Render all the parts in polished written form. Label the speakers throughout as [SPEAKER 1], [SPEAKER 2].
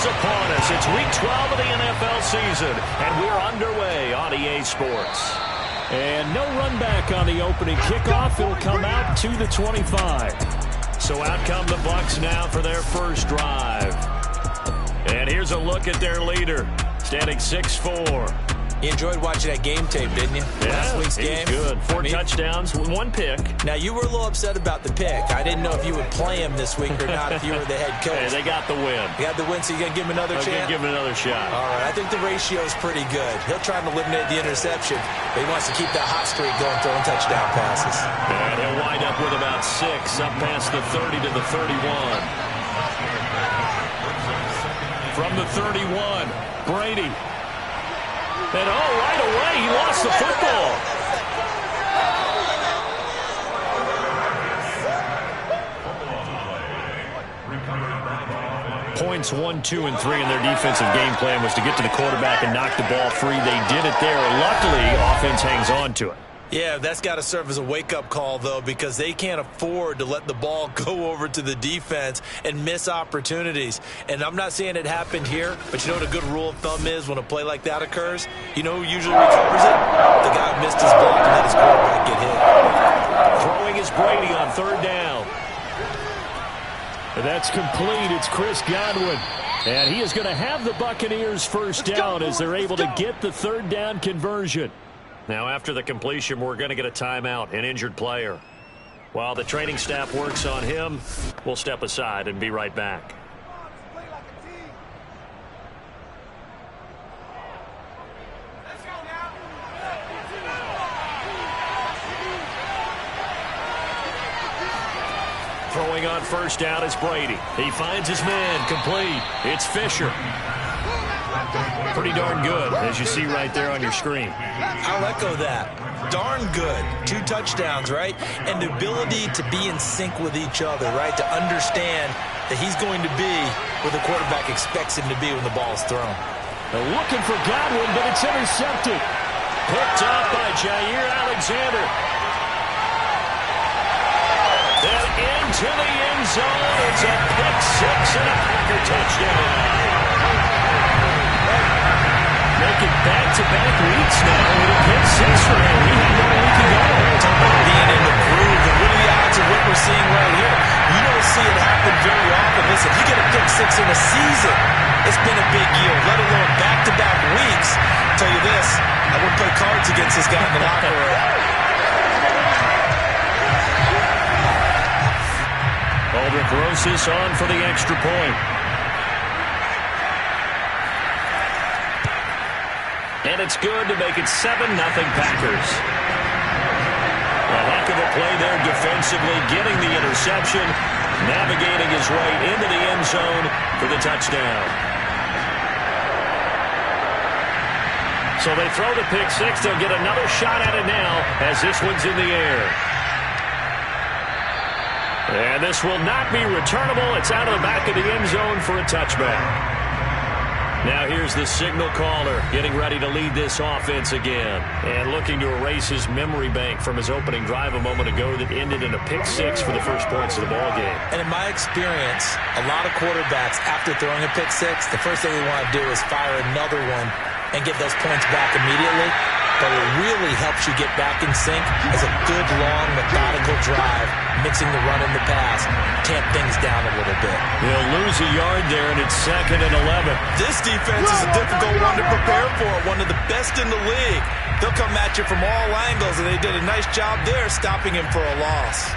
[SPEAKER 1] is upon us. It's week 12 of the NFL season, and we're underway on EA Sports.
[SPEAKER 2] And no run back on the opening kickoff. It'll come out to the 25.
[SPEAKER 1] So out come the Bucs now for their first drive. And here's a look at their leader, standing 6'4".
[SPEAKER 3] You enjoyed watching that game tape, didn't you?
[SPEAKER 1] Yeah,
[SPEAKER 3] Last week's game.
[SPEAKER 1] Good. Four touchdowns, one pick.
[SPEAKER 3] Now, you were a little upset about the pick. I didn't know if you would play him this week or not if you were the head coach.
[SPEAKER 1] Hey, they got the win.
[SPEAKER 3] You got the win, so you're going to give him another chance?
[SPEAKER 1] Give him another shot.
[SPEAKER 3] All right, I think the ratio is pretty good. He'll try and eliminate the interception, but he wants to keep that hot streak going, throwing touchdown passes.
[SPEAKER 1] And he'll wind up with about 6, up past the 30 to the 31. From the 31, Brady. And right away, he lost the football. Points 1, 2, and 3 in their defensive game plan was to get to the quarterback and knock the ball free. They did it there. Luckily, offense hangs on to it.
[SPEAKER 3] Yeah, that's got to serve as a wake-up call, though, because they can't afford to let the ball go over to the defense and miss opportunities. And I'm not saying it happened here, but you know what a good rule of thumb is when a play like that occurs? You know who usually recovers it? The guy who missed his block and let his quarterback get hit.
[SPEAKER 1] Throwing is Brady on third down.
[SPEAKER 2] And that's complete. It's Chris Godwin. And he is going to have the Buccaneers first down as they're able to get the third down conversion.
[SPEAKER 1] Now, after the completion, we're going to get a timeout, an injured player. While the training staff works on him, we'll step aside and be right back. Throwing on first down is Brady. He finds his man, complete. It's Fisher. Pretty darn good, as you see right there on your screen.
[SPEAKER 3] I'll echo that. Darn good. 2 touchdowns, right? And the ability to be in sync with each other, right? To understand that he's going to be where the quarterback expects him to be when the ball's thrown.
[SPEAKER 2] They're looking for Godwin, but it's intercepted.
[SPEAKER 1] Picked up by Jair Alexander. And into the end zone. It's a pick 6 and a Packer touchdown. Making back-to-back weeks now with a pick 6 for him. He had 1 week ago.
[SPEAKER 3] Talk about being in the groove. And what are the odds of what we're seeing right here? You don't see it happen very often. Listen, if you get a pick 6 in a season, it's been a big year, let alone back-to-back weeks. I'll tell you this, I wouldn't play cards against this guy in the locker room.
[SPEAKER 1] Aldrick Rosas on for the extra point. And it's good to make it 7-0 Packers. A heck of a play there defensively, getting the interception, navigating his way into the end zone for the touchdown. So they throw the pick 6. They'll get another shot at it now as this one's in the air. And this will not be returnable. It's out of the back of the end zone for a touchback. Now here's the signal caller getting ready to lead this offense again. And looking to erase his memory bank from his opening drive a moment ago that ended in a pick 6 for the first points of the ball game.
[SPEAKER 3] And in my experience, a lot of quarterbacks, after throwing a pick 6, the first thing they want to do is fire another one and get those points back immediately. But what really helps you get back in sync is a good, long, methodical drive, mixing the run and the pass, tamp things down a little bit.
[SPEAKER 1] He'll lose a yard there, and it's 2nd and 11.
[SPEAKER 3] This defense is a difficult one to prepare for, one of the best in the league. They'll come at you from all angles, and they did a nice job there stopping him for a loss.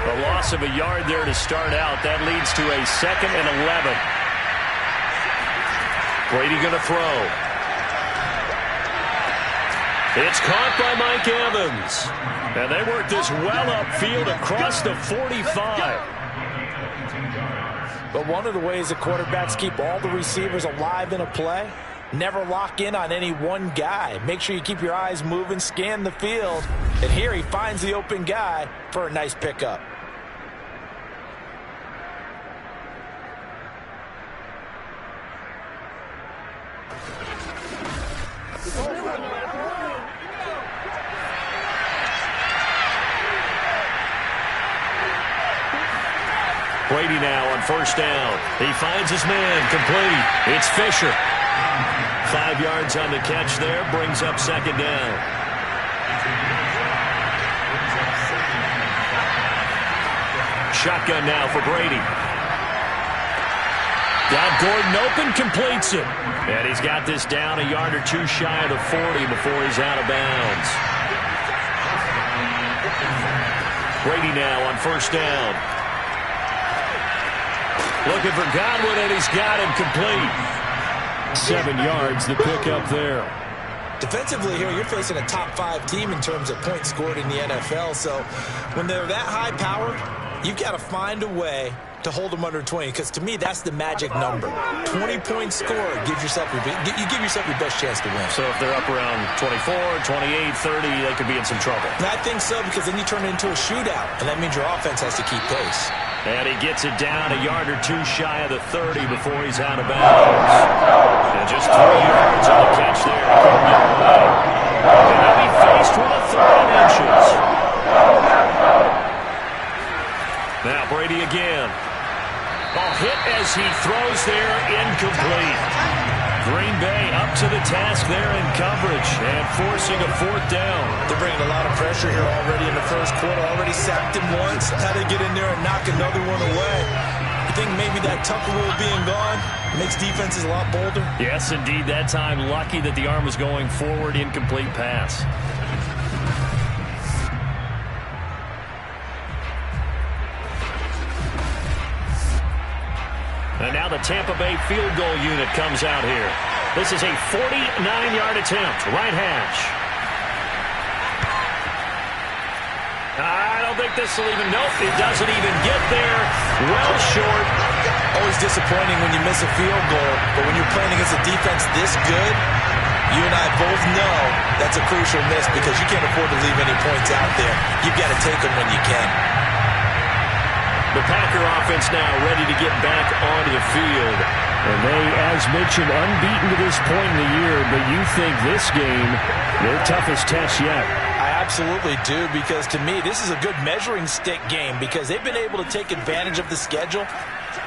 [SPEAKER 1] A loss of a yard there to start out. That leads to a 2nd and 11. Brady going to throw. It's caught by Mike Evans. And they work this well upfield across the 45.
[SPEAKER 3] But one of the ways the quarterbacks keep all the receivers alive in a play, never lock in on any one guy. Make sure you keep your eyes moving, scan the field. And here he finds the open guy for a nice pickup.
[SPEAKER 1] Brady now on first down. He finds his man, complete. It's Fisher. 5 yards on the catch there, brings up second down. Shotgun now for Brady. Got Gordon open, completes it. And he's got this down a yard or two shy of the 40 before he's out of bounds. Brady now on first down. Looking for Godwin, and he's got him complete. 7 yards, the pickup there.
[SPEAKER 3] Defensively here, you're facing a top 5 team in terms of points scored in the NFL. So when they're that high powered, you've got to find a way to hold them under 20, because to me, that's the magic number. 20 points scored, you give yourself your best chance to win.
[SPEAKER 1] So if they're up around 24, 28, 30, they could be in some trouble.
[SPEAKER 3] And I think so, because then you turn it into a shootout, and that means your offense has to keep pace.
[SPEAKER 1] And he gets it down a yard or two shy of the 30 before he's out of bounds. And just 3 yards on the catch there. And he'll be faced with a 3rd and inches. Now Brady again. Ball hit as he throws there, incomplete. Green Bay up to the task there in coverage and forcing a 4th down.
[SPEAKER 3] They're bringing a lot of pressure here already in the first quarter. Already sacked him once. Had to get in there and knock another one away. You think maybe that Tucker rule being gone makes defenses a lot bolder?
[SPEAKER 1] Yes, indeed. That time, lucky that the arm was going forward, incomplete pass. And now the Tampa Bay field goal unit comes out here. This is a 49-yard attempt, right hash. I don't think this will even, nope, it doesn't even get there. Well short.
[SPEAKER 3] Always disappointing when you miss a field goal, but when you're playing against a defense this good, you and I both know that's a crucial miss because you can't afford to leave any points out there. You've got to take them when you can.
[SPEAKER 1] The Packer offense now ready to get back onto the field.
[SPEAKER 2] And they, as mentioned, unbeaten to this point in the year, but you think this game, their toughest test yet.
[SPEAKER 3] I absolutely do, because to me, this is a good measuring stick game because they've been able to take advantage of the schedule.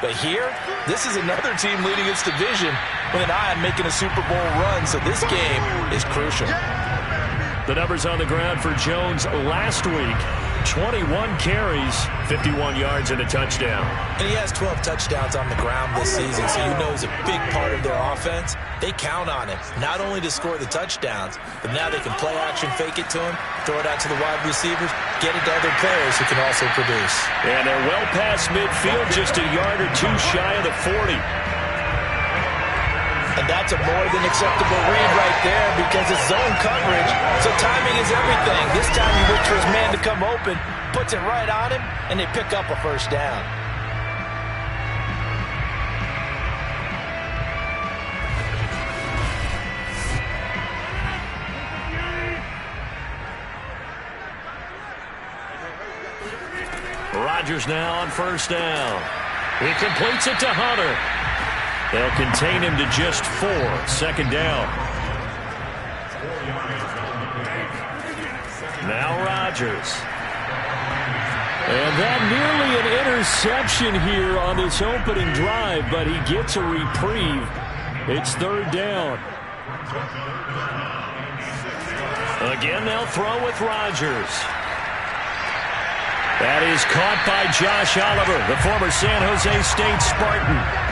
[SPEAKER 3] But here, this is another team leading its division with an eye on making a Super Bowl run, so this game is crucial.
[SPEAKER 1] The numbers on the ground for Jones last week. 21 carries, 51 yards, and a touchdown.
[SPEAKER 3] And he has 12 touchdowns on the ground this season, so you know he's a big part of their offense. They count on him, not only to score the touchdowns, but now they can play action, fake it to him, throw it out to the wide receivers, get it to other players who can also produce.
[SPEAKER 1] And they're well past midfield, just a yard or two shy of the 40.
[SPEAKER 3] And that's a more than acceptable read right there because it's zone coverage, so timing is everything. This time he waits for his man to come open, puts it right on him, and they pick up a first down.
[SPEAKER 1] Rodgers now on first down. He completes it to Hunter. They'll contain him to just 4. Second down. Now Rodgers.
[SPEAKER 2] And that nearly an interception here on this opening drive, but he gets a reprieve. It's 3rd down.
[SPEAKER 1] Again, they'll throw with Rodgers. That is caught by Josh Oliver, the former San Jose State Spartan.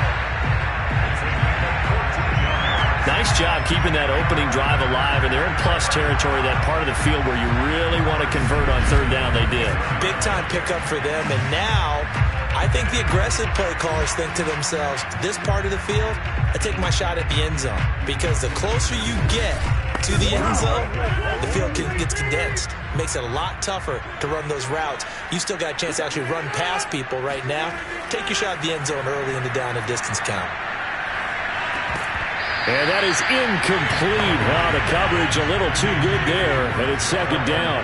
[SPEAKER 1] Nice job keeping that opening drive alive, and they're in plus territory, that part of the field where you really want to convert on 3rd down. They did.
[SPEAKER 3] Big-time pickup for them, and now I think the aggressive play callers think to themselves, this part of the field, I take my shot at the end zone, because the closer you get to the end zone, the field gets condensed. Makes it a lot tougher to run those routes. You still got a chance to actually run past people right now. Take your shot at the end zone early in the down and distance count.
[SPEAKER 2] And that is incomplete. Oh, the coverage a little too good there, and it's 2nd down.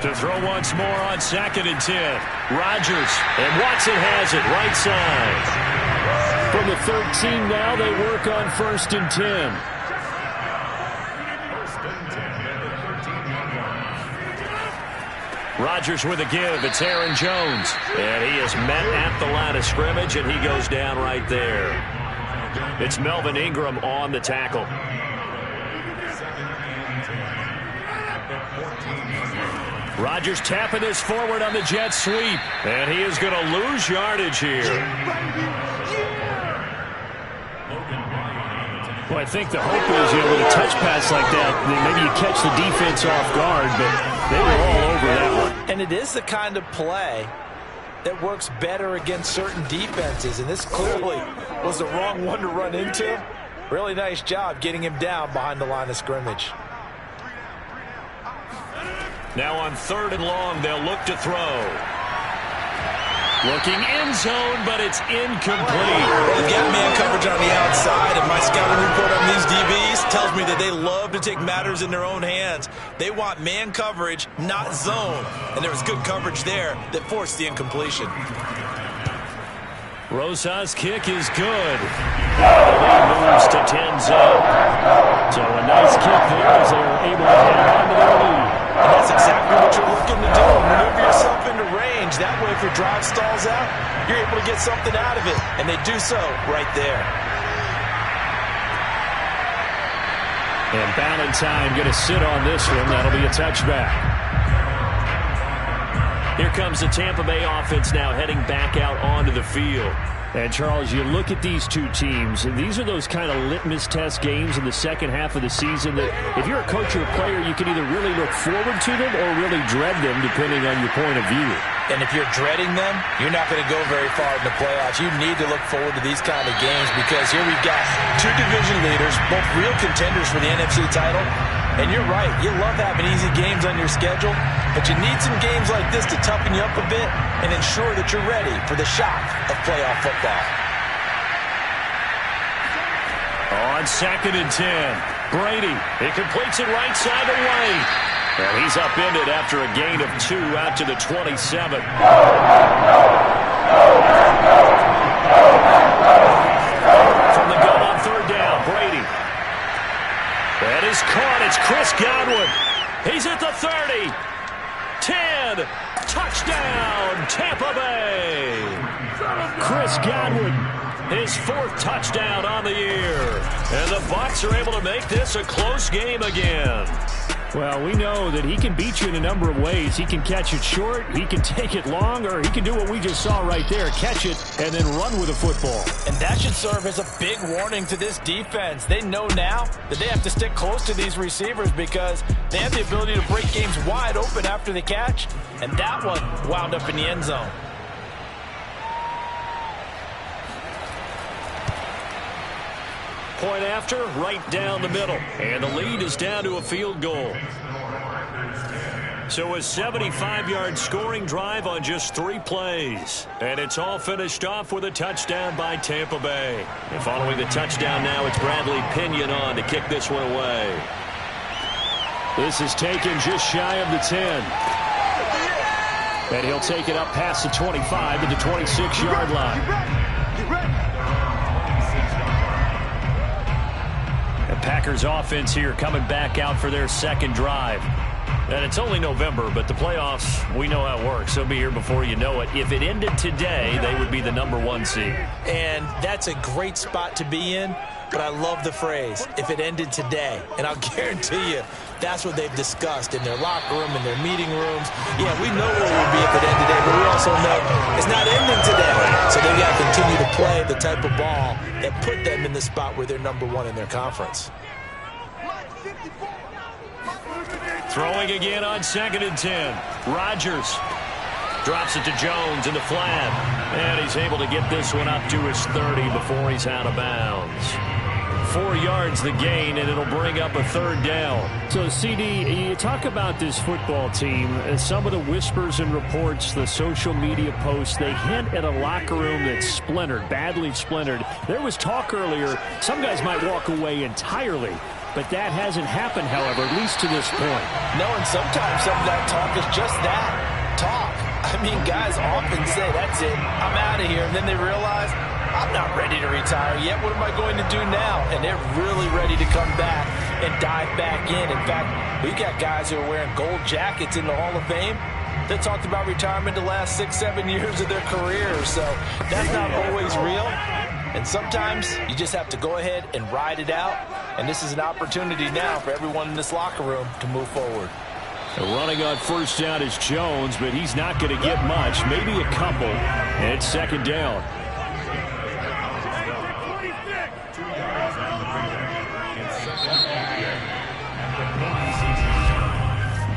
[SPEAKER 1] To throw once more on 2nd and 10. Rodgers, and Watson has it, right side.
[SPEAKER 2] From the 13 now, they work on 1st and 10.
[SPEAKER 1] Rodgers with a give. It's Aaron Jones. And he is met at the line of scrimmage, and he goes down right there. It's Melvin Ingram on the tackle. Rodgers tapping this forward on the jet sweep. And he is going to lose yardage here.
[SPEAKER 2] Well, I think the hope is, with a touch pass like that, maybe you catch the defense off guard, but they were all over that one.
[SPEAKER 3] And it is the kind of play that works better against certain defenses, and this clearly was the wrong one to run into. Really nice job getting him down behind the line of scrimmage.
[SPEAKER 1] Now on 3rd and long, they'll look to throw. Looking end zone, but it's incomplete.
[SPEAKER 3] They've got man coverage on the outside, and my scouting report on these DBs tells me that they love to take matters in their own hands. They want man coverage, not zone. And there was good coverage there that forced the incompletion.
[SPEAKER 1] Rosa's kick is good. The lead moves to 10 zone. So a nice kick there as they were able to hang on to their lead.
[SPEAKER 3] And that's exactly what you're looking to do. Maneuver yourself into range. That way, if your drive stalls out, you're able to get something out of it. And they do so right there.
[SPEAKER 2] And Ballantyne going to sit on this one. That'll be a touchback.
[SPEAKER 1] Here comes the Tampa Bay offense now heading back out onto the field.
[SPEAKER 2] And, Charles, you look at these two teams, and these are those kind of litmus test games in the second half of the season that if you're a coach or a player, you can either really look forward to them or really dread them, depending on your point of view.
[SPEAKER 3] And if you're dreading them, you're not going to go very far in the playoffs. You need to look forward to these kind of games because here we've got two division leaders, both real contenders for the NFC title. And you're right, you love having easy games on your schedule, but you need some games like this to toughen you up a bit and ensure that you're ready for the shock of playoff football.
[SPEAKER 1] On 2nd and 10, Brady. He completes it right side to White. And he's upended after a gain of 2 out to the 27. From the gun on 3rd down, Brady. That is caught. It's Chris Godwin. He's at the 30. 10. Touchdown, Tampa Bay.
[SPEAKER 2] Chris Godwin.
[SPEAKER 1] His 4th touchdown on the year. And the Bucs are able to make this a close game again.
[SPEAKER 2] Well, we know that he can beat you in a number of ways. He can catch it short, he can take it long, or he can do what we just saw right there, catch it and then run with the football.
[SPEAKER 3] And that should serve as a big warning to this defense. They know now that they have to stick close to these receivers because they have the ability to break games wide open after the catch, and that one wound up in the end zone.
[SPEAKER 1] Point after, right down the middle. And the lead is down to a field goal. So a 75-yard scoring drive on just 3 plays. And it's all finished off with a touchdown by Tampa Bay. And following the touchdown now, it's Bradley Pinion on to kick this one away.
[SPEAKER 2] This is taken just shy of the 10. And he'll take it up past the 25 to the 26-yard line.
[SPEAKER 1] Packers offense here coming back out for their 2nd drive. And it's only November, but the playoffs, we know how it works. They'll be here before you know it. If it ended today, they would be the #1 seed.
[SPEAKER 3] And that's a great spot to be in, but I love the phrase, if it ended today. And I'll guarantee you, that's what they've discussed in their locker room, in their meeting rooms. Yeah, we know where we'll be if it ended today, but we also know it's not ending today. So they've got to continue to play the type of ball that put them in the spot where they're #1 in their conference.
[SPEAKER 1] Throwing again on 2nd and 10. Rodgers drops it to Jones in the flat. And he's able to get this one up to his 30 before he's out of bounds. 4 yards the gain, and it'll bring up a 3rd down.
[SPEAKER 2] So, CD, you talk about this football team, and some of the whispers and reports, the social media posts, they hint at a locker room that's splintered, badly splintered. There was talk earlier, some guys might walk away entirely. But that hasn't happened, however, at least to this point.
[SPEAKER 3] No, and sometimes some of that talk is just that, talk. I mean, guys often say, that's it, I'm out of here. And then they realize, I'm not ready to retire yet. What am I going to do now? And they're really ready to come back and dive back in. In fact, we've got guys who are wearing gold jackets in the Hall of Fame They talked about retirement the last 6-7 years of their careers, so that's not always real. And sometimes you just have to go ahead and ride it out. And this is an opportunity now for everyone in this locker room to move forward.
[SPEAKER 2] Running on first down is Jones, but he's not going to get much, maybe a couple. And it's second down.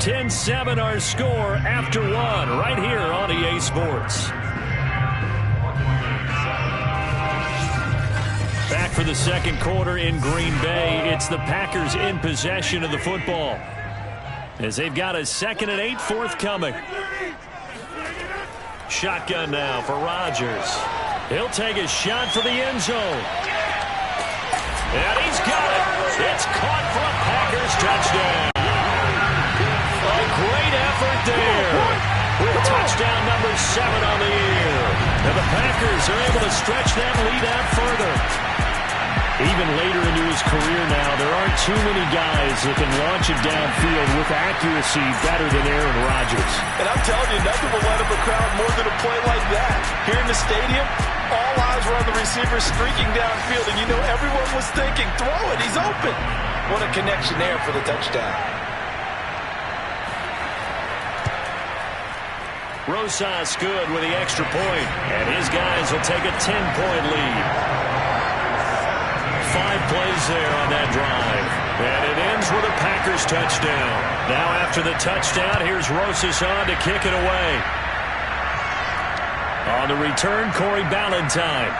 [SPEAKER 2] 10-7 our score after one right here on EA Sports. Back for the second quarter in Green Bay. It's the Packers in possession of the football, as they've got a 2nd and 8 forthcoming. Shotgun now for Rodgers. He'll take a shot for the end zone. And he's got it. It's caught for a Packers touchdown. A great effort there. With touchdown number 7 on the year. And the Packers are able to stretch that lead out further. Even later into his career now, there aren't too many guys that can launch it downfield with accuracy better than Aaron Rodgers.
[SPEAKER 3] And I'm telling you, nothing will let up a crowd more than a play like that. Here in the stadium, all eyes were on the receiver streaking downfield, and you know everyone was thinking, throw it, he's open. What a connection there for the touchdown.
[SPEAKER 1] Rosas good with the extra point, and his guys will take a 10-point lead. 5 plays there on that drive. And it ends with a Packers touchdown. Now after the touchdown, here's Rosas on to kick it away. On the return, Corey Ballantyne.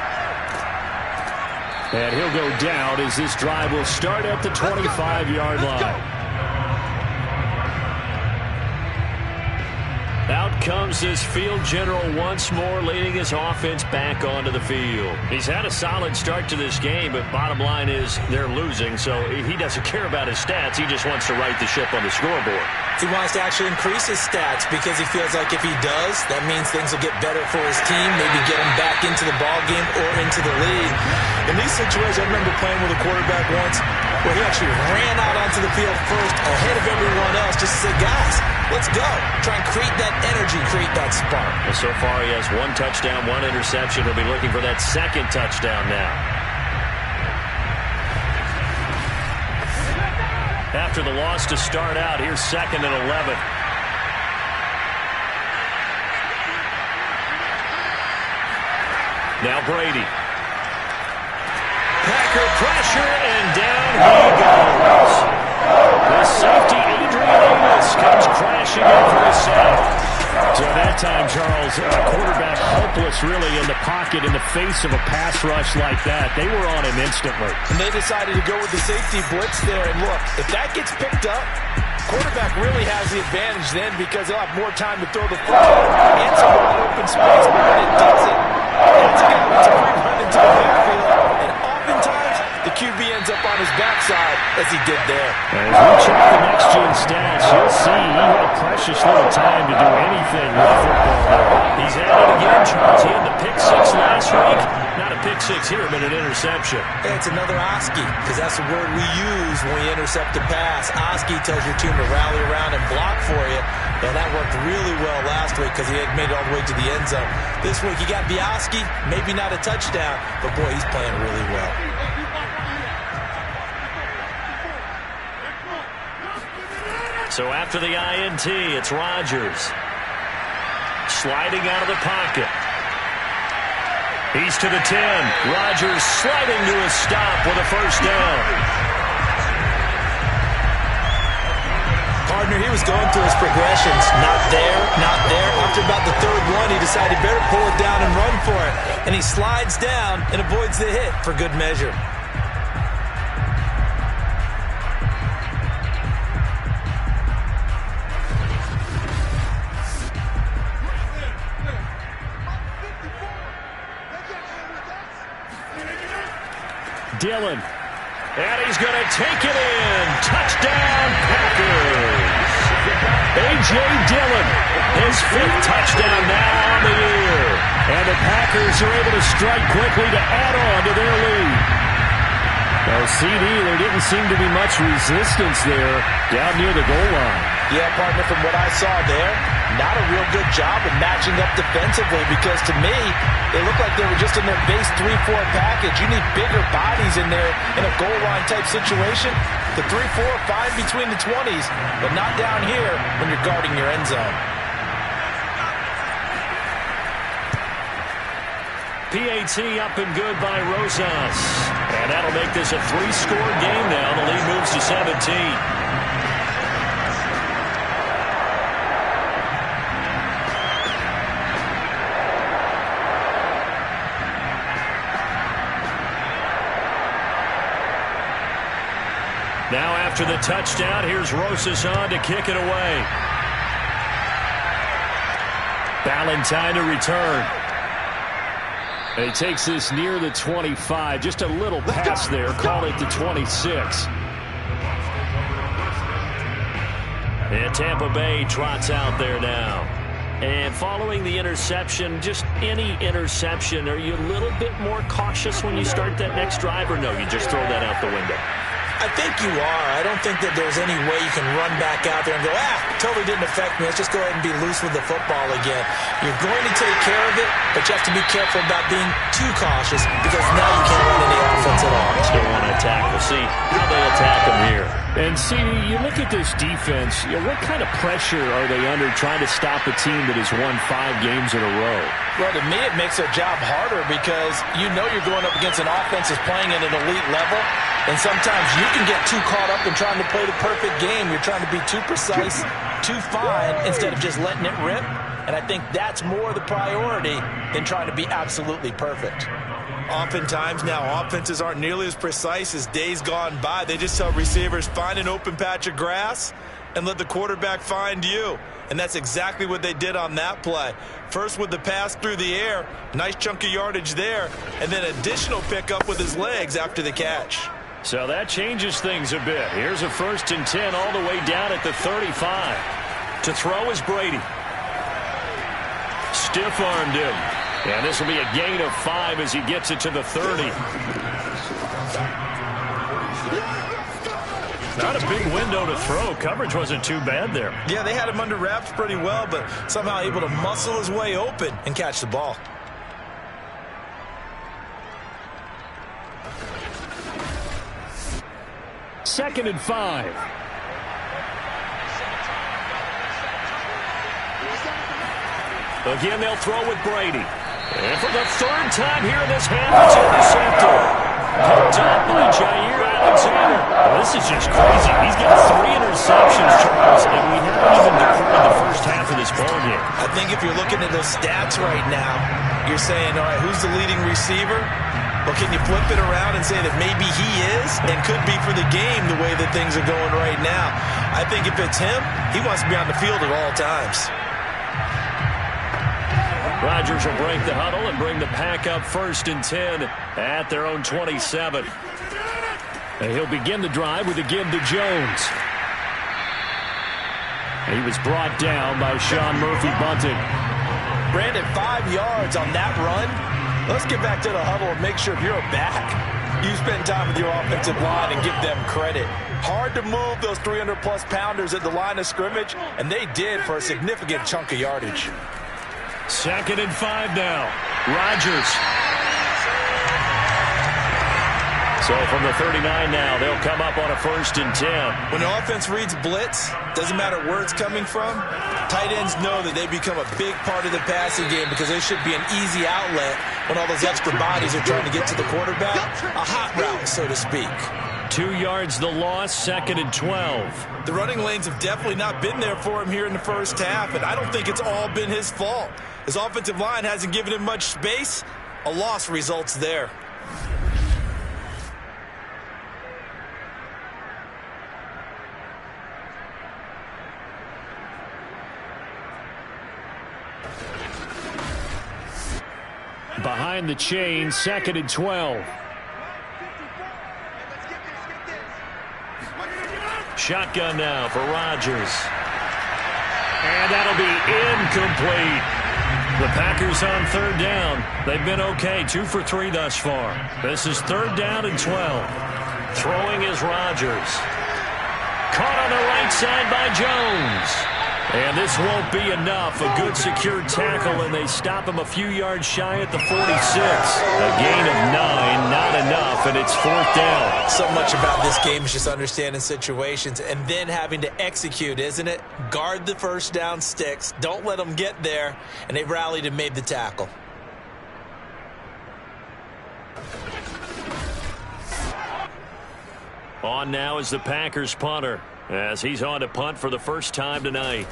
[SPEAKER 1] And he'll go down as this drive will start at the 25-yard line. Out comes this field general once more, leading his offense back onto the field. He's had a solid start to this game, but bottom line is they're losing, so he doesn't care about his stats. He just wants to right the ship on the scoreboard.
[SPEAKER 3] He wants to actually increase his stats because he feels like if he does, that means things will get better for his team, maybe get him back into the ball game or into the lead. In these situations, I remember playing with a quarterback once where he actually ran out onto the field first ahead of everyone else just to say, guys, let's go. Try and create that energy, create that spark.
[SPEAKER 1] Well, so far he has 1 touchdown, 1 interception. He'll be looking for that 2nd touchdown now. After the loss to start out, here's 2nd and 11. Now Brady. Packer pressure, and down he goes. The safety, Adrian Amos, comes crashing in for the sack. So that time, Charles, quarterback helpless really in the pocket in the face of a pass rush like that. They were on him instantly.
[SPEAKER 3] And they decided to go with the safety blitz there. And look, if that gets picked up, quarterback really has the advantage then because he'll have more time to throw the football and some wide open space. But when it doesn't, it's a guy with a free run into the backfield. And oftentimes, the QB ends up on his backside as he did there.
[SPEAKER 2] As we check the next-gen stats, you'll see he had precious little time to do anything with the football.
[SPEAKER 1] He's at it again, Charles. He had the pick 6 last week. Not a pick 6 here, but an interception.
[SPEAKER 3] Yeah, it's another Oski, because that's the word we use when we intercept a pass. Oski tells your team to rally around and block for you. And that worked really well last week because he had made it all the way to the end zone. This week, you got Bioski, maybe not a touchdown, but boy, he's playing really well.
[SPEAKER 1] So after the INT, it's Rodgers. Sliding out of the pocket. He's to the 10. Rodgers sliding to a stop with a first down.
[SPEAKER 3] Partner, he was going through his progressions. Not there, not there. After about the 3rd one, he decided better pull it down and run for it. And he slides down and avoids the hit for good measure.
[SPEAKER 1] Dillon. And he's going to take it in. Touchdown, Packers. A.J. Dillon, his 5th touchdown now on the year. And the Packers are able to strike quickly to add on to their lead.
[SPEAKER 2] Well, CD, there didn't seem to be much resistance there down near the goal line.
[SPEAKER 3] Yeah, partner, from what I saw there, not a real good job of matching up defensively because to me, they look like they were just in their base 3-4 package. You need bigger bodies in there in a goal line type situation. The 3-4 fine between the 20s, but not down here when you're guarding your end zone.
[SPEAKER 1] PAT up and good by Rosas. And that'll make this a 3-score game now. The lead moves to 17. Now after the touchdown, here's Rosas on to kick it away. Ballantyne to return. And he takes this near the 25. Just a little pass there. Call it the 26. And Tampa Bay trots out there now. And following the interception, just any interception, are you a little bit more cautious when you start that next drive, or no, you just throw that out the window?
[SPEAKER 3] I think you are. I don't think that there's any way you can run back out there and go, totally didn't affect me. Let's just go ahead and be loose with the football again. You're going to take care of it, but you have to be careful about being too cautious because now you can't run any offense at all.
[SPEAKER 1] Still want to attack. We'll see how they attack him here.
[SPEAKER 2] And see, you look at this defense, what kind of pressure are they under trying to stop a team that has won 5 games in a row?
[SPEAKER 3] Well, to me, it makes their job harder because you know you're going up against an offense that's playing at an elite level. And sometimes you can get too caught up in trying to play the perfect game. You're trying to be too precise, too fine, instead of just letting it rip. And I think that's more the priority than trying to be absolutely perfect. Oftentimes now, offenses aren't nearly as precise as days gone by. They just tell receivers, find an open patch of grass and let the quarterback find you. And that's exactly what they did on that play. First with the pass through the air, nice chunk of yardage there, and then additional pickup with his legs after the catch.
[SPEAKER 1] So that changes things a bit. Here's a 1st and 10 all the way down at the 35. To throw is Brady. Stiff-armed him. And this will be a gain of 5 as he gets it to the 30. Not a big window to throw. Coverage wasn't too bad there.
[SPEAKER 3] Yeah, they had him under wraps pretty well, but somehow able to muscle his way open and catch the ball.
[SPEAKER 2] Second and 5.
[SPEAKER 1] Again, they'll throw with Brady. And for the 3rd time here in this half, it's intercepted. Picked up by Jair Alexander. Well, this is just crazy. He's got 3 interceptions, Charles, and we haven't even declared the first half of this ballgame.
[SPEAKER 3] I think if you're looking at those stats right now, you're saying, all right, who's the leading receiver? Well, can you flip it around and say that maybe he is and could be for the game the way that things are going right now? I think if it's him, he wants to be on the field at all times.
[SPEAKER 1] Rodgers will break the huddle and bring the pack up 1st and 10 at their own 27.
[SPEAKER 2] And he'll begin the drive with a give to Jones. And he was brought down by Sean Murphy-Bunting.
[SPEAKER 3] Brandon, 5 yards on that run. Let's get back to the huddle and make sure if you're a back, you spend time with your offensive line and give them credit. Hard to move those 300-plus pounders at the line of scrimmage, and they did for a significant chunk of yardage.
[SPEAKER 1] 2nd and 5 now. Rodgers. So from the 39 now, they'll come up on a 1st and 10.
[SPEAKER 3] When the offense reads blitz, doesn't matter where it's coming from, tight ends know that they become a big part of the passing game because they should be an easy outlet when all those extra bodies are trying to get to the quarterback. A hot route, so to speak.
[SPEAKER 1] 2 yards the loss, 2nd and 12.
[SPEAKER 3] The running lanes have definitely not been there for him here in the first half, and I don't think it's all been his fault. His offensive line hasn't given him much space. A loss results there.
[SPEAKER 2] Behind the chain, 2nd and 12.
[SPEAKER 1] Shotgun now for Rodgers. And that'll be incomplete. The Packers on 3rd down. They've been okay, 2 for 3 thus far. This is 3rd down and 12. Throwing is Rodgers. Caught on the right side by Jones. And this won't be enough. A good secured tackle, and they stop him a few yards shy at the 46. A gain of 9, not enough, and it's 4th down.
[SPEAKER 3] So much about this game is just understanding situations and then having to execute, isn't it? Guard the first down sticks. Don't let them get there. And they rallied and made the tackle.
[SPEAKER 1] On now is the Packers punter, as he's on to punt for the first time tonight.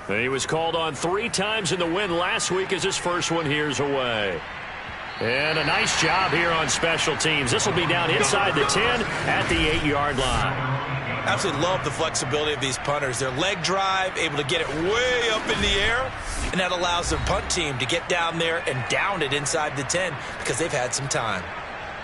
[SPEAKER 1] And he was called on 3 times in the win last week as his first one here's away. And a nice job here on special teams. This will be down inside the 10 at the 8-yard line.
[SPEAKER 3] Absolutely love the flexibility of these punters. Their leg drive, able to get it way up in the air, and that allows their punt team to get down there and down it inside the 10 because they've had some time.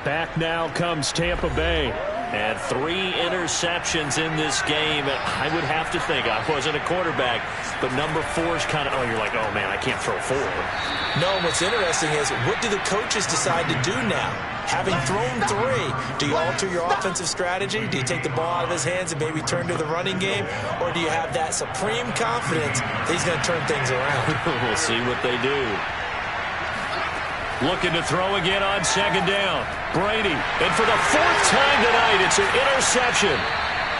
[SPEAKER 2] Back now comes Tampa Bay.
[SPEAKER 1] And 3 interceptions in this game. I would have to think, I wasn't a quarterback, but number 4 is kind of, you're like, oh, man, I can't throw 4.
[SPEAKER 3] No, what's interesting is, what do the coaches decide to do now? Having thrown 3, do you alter your offensive strategy? Do you take the ball out of his hands and maybe turn to the running game? Or do you have that supreme confidence that he's going to turn things around?
[SPEAKER 1] We'll see what they do. Looking to throw again on 2nd down. Brady, and for the 4th time tonight, it's an interception.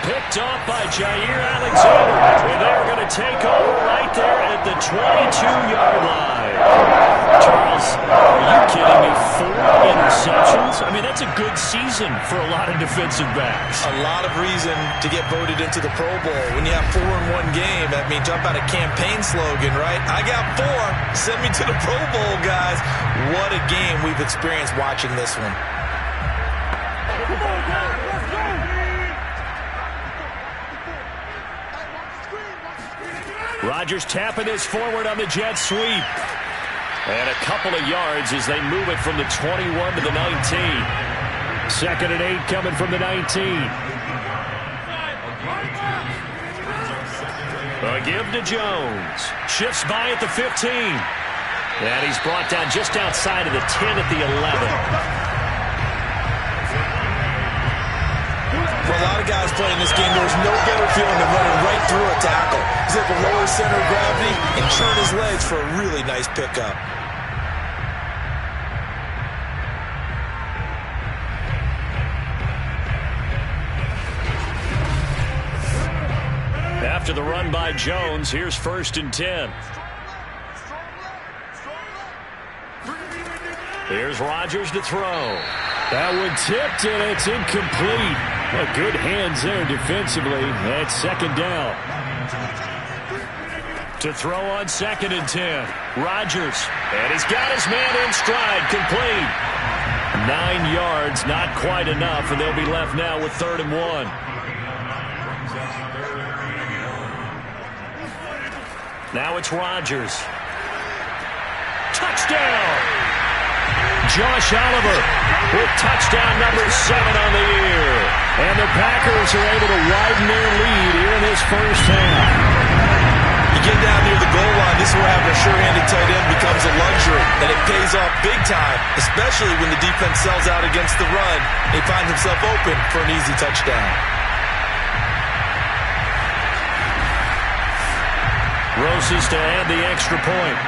[SPEAKER 1] Picked off by Jair Alexander. And they're going to take over right there at the 22-yard line. Charles, are you kidding me? 4 interceptions? I mean, that's a good season for a lot of defensive backs.
[SPEAKER 3] A lot of reason to get voted into the Pro Bowl. When you have 4 in one game, that means jump out a campaign slogan, right? I got 4. Send me to the Pro Bowl, guys. What a game we've experienced watching this one.
[SPEAKER 1] Rodgers tapping this forward on the jet sweep. And a couple of yards as they move it from the 21 to the 19.
[SPEAKER 2] 2nd and 8 coming from the 19.
[SPEAKER 1] A give to Jones. Shifts by at the 15. And he's brought down just outside of the 10 at the 11.
[SPEAKER 3] For a lot of guys playing this game, there's no better feeling than running right through a tackle. He's able to lower center of gravity and turn his legs for a really nice pickup.
[SPEAKER 1] After the run by Jones, here's 1st and 10. Here's Rodgers to throw.
[SPEAKER 2] That one tipped, and it's incomplete. A good hands there defensively. That's 2nd down.
[SPEAKER 1] To throw on 2nd and 10. Rodgers. And he's got his man in stride. Complete. 9 yards, not quite enough, and they'll be left now with 3rd and 1. Now it's Rodgers. Touchdown! Josh Oliver with touchdown number 7 on the year. And the Packers are able to widen their lead here in this first half.
[SPEAKER 3] You get down near the goal line, this is where having a sure-handed tight end becomes a luxury. And it pays off big time, especially when the defense sells out against the run. He finds himself open for an easy touchdown.
[SPEAKER 1] Roses to add the extra point.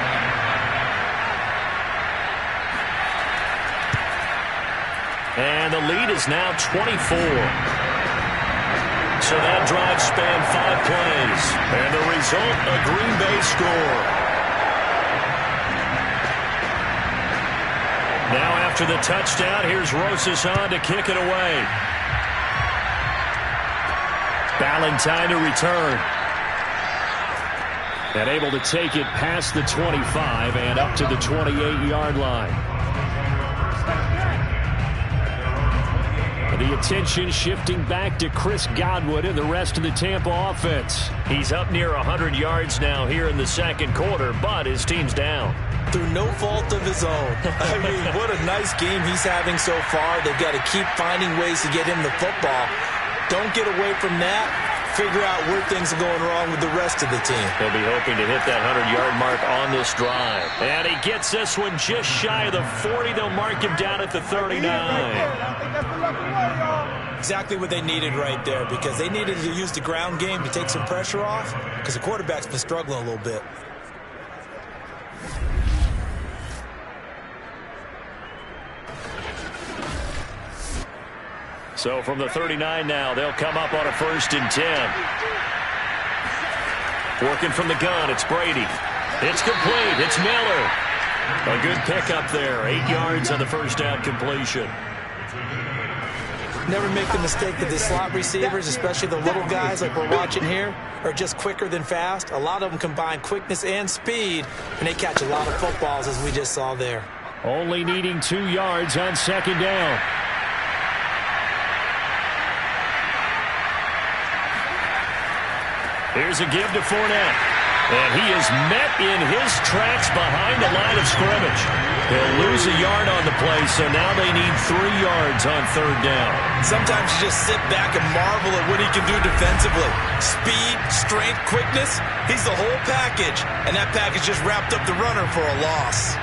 [SPEAKER 1] And the lead is now 24. So that drive spanned 5 plays. And the result, a Green Bay score. Now after the touchdown, here's Roses on to kick it away. Ballantyne to return.
[SPEAKER 2] And able to take it past the 25 and up to the 28-yard line. The attention shifting back to Chris Godwin and the rest of the Tampa offense.
[SPEAKER 1] He's up near 100 yards now here in the 2nd quarter, but his team's down.
[SPEAKER 3] Through no fault of his own. I mean, what a nice game he's having so far. They've got to keep finding ways to get him the football. Don't get away from that. Figure out where things are going wrong with the rest of the team.
[SPEAKER 1] He'll be hoping to hit that 100-yard mark on this drive. And he gets this one just shy of the 40. They'll mark him down at the 39.
[SPEAKER 3] Exactly what they needed right there, because they needed to use the ground game to take some pressure off, because the quarterback's been struggling a little bit.
[SPEAKER 1] So from the 39 now, they'll come up on a 1st and 10. Working from the gun, it's Brady. It's complete. It's Miller. A good pickup there. 8 yards on the first down completion.
[SPEAKER 3] Never make the mistake that the slot receivers, especially the little guys like we're watching here, are just quicker than fast. A lot of them combine quickness and speed, and they catch a lot of footballs, as we just saw there.
[SPEAKER 2] Only needing 2 yards on 2nd down.
[SPEAKER 1] Here's a give to Fournette. And he is met in his tracks behind the line of scrimmage. They'll lose a yard on the play, so now they need 3 yards on 3rd down.
[SPEAKER 3] Sometimes you just sit back and marvel at what he can do defensively. Speed, strength, quickness, he's the whole package. And that package just wrapped up the runner for a loss.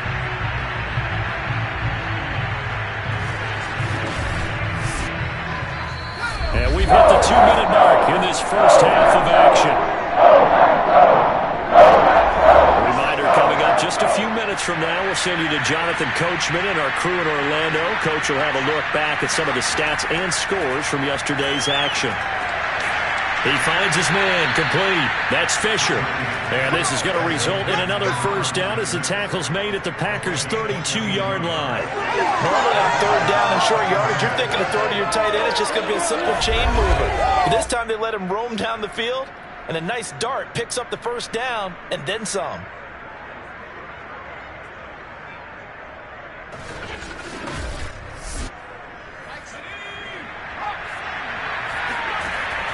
[SPEAKER 1] And we've hit the 2-minute mark in this first half of action. Coming up just a few minutes from now, we'll send you to Jonathan Coachman and our crew in Orlando. Coach will have a look back at some of the stats and scores from yesterday's action. He finds his man complete. That's Fisher. And this is going to result in another 1st down as the tackle's made at the Packers' 32-yard line.
[SPEAKER 3] Normally on 3rd down and short yardage, you're thinking of throwing to your tight end. It's just going to be a simple chain mover. But this time they let him roam down the field, and a nice dart picks up the 1st down and then some.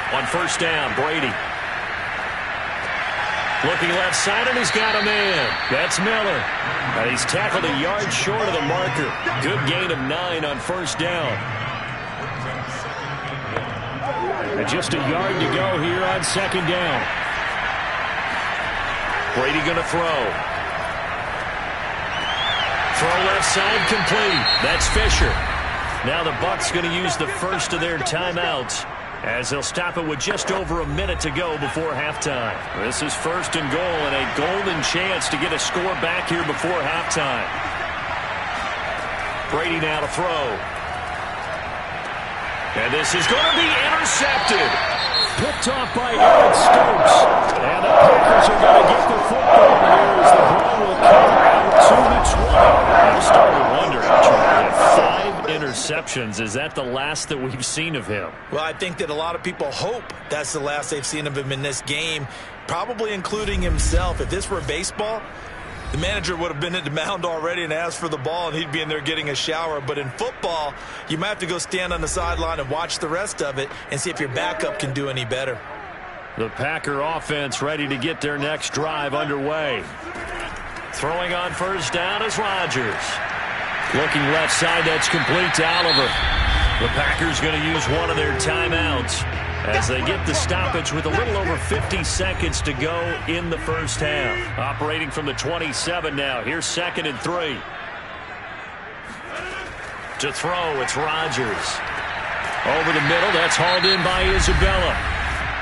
[SPEAKER 1] On 1st down, Brady. Looking left side, and he's got a man. That's Miller. And he's tackled a yard short of the marker. Good gain of 9 on 1st down.
[SPEAKER 2] And just a yard to go here on 2nd down.
[SPEAKER 1] Brady going to throw. Throw left side, complete. That's Fisher. Now the Bucs going to use the first of their timeouts, as they'll stop it with just over a minute to go before halftime. This is 1st and goal and a golden chance to get a score back here before halftime. Brady now to throw. And this is going to be intercepted.
[SPEAKER 2] Picked off by Eric Stokes. And the Packers are going to get the football here as the ball will come out to the 20.
[SPEAKER 1] I'm starting to wonder, Archer, 5 interceptions. Is that the last that we've seen of him?
[SPEAKER 3] Well, I think that a lot of people hope that's the last they've seen of him in this game, probably including himself. If this were baseball, the manager would have been at the mound already and asked for the ball, and he'd be in there getting a shower. But in football, you might have to go stand on the sideline and watch the rest of it and see if your backup can do any better.
[SPEAKER 1] The Packer offense ready to get their next drive underway. Throwing on 1st down is Rodgers. Looking left side, that's complete to Oliver. The Packers going to use one of their timeouts as they get the stoppage with a little over 50 seconds to go in the first half. Operating from the 27 now. Here's 2nd and 3. To throw, it's Rodgers. Over the middle, that's hauled in by Isabella.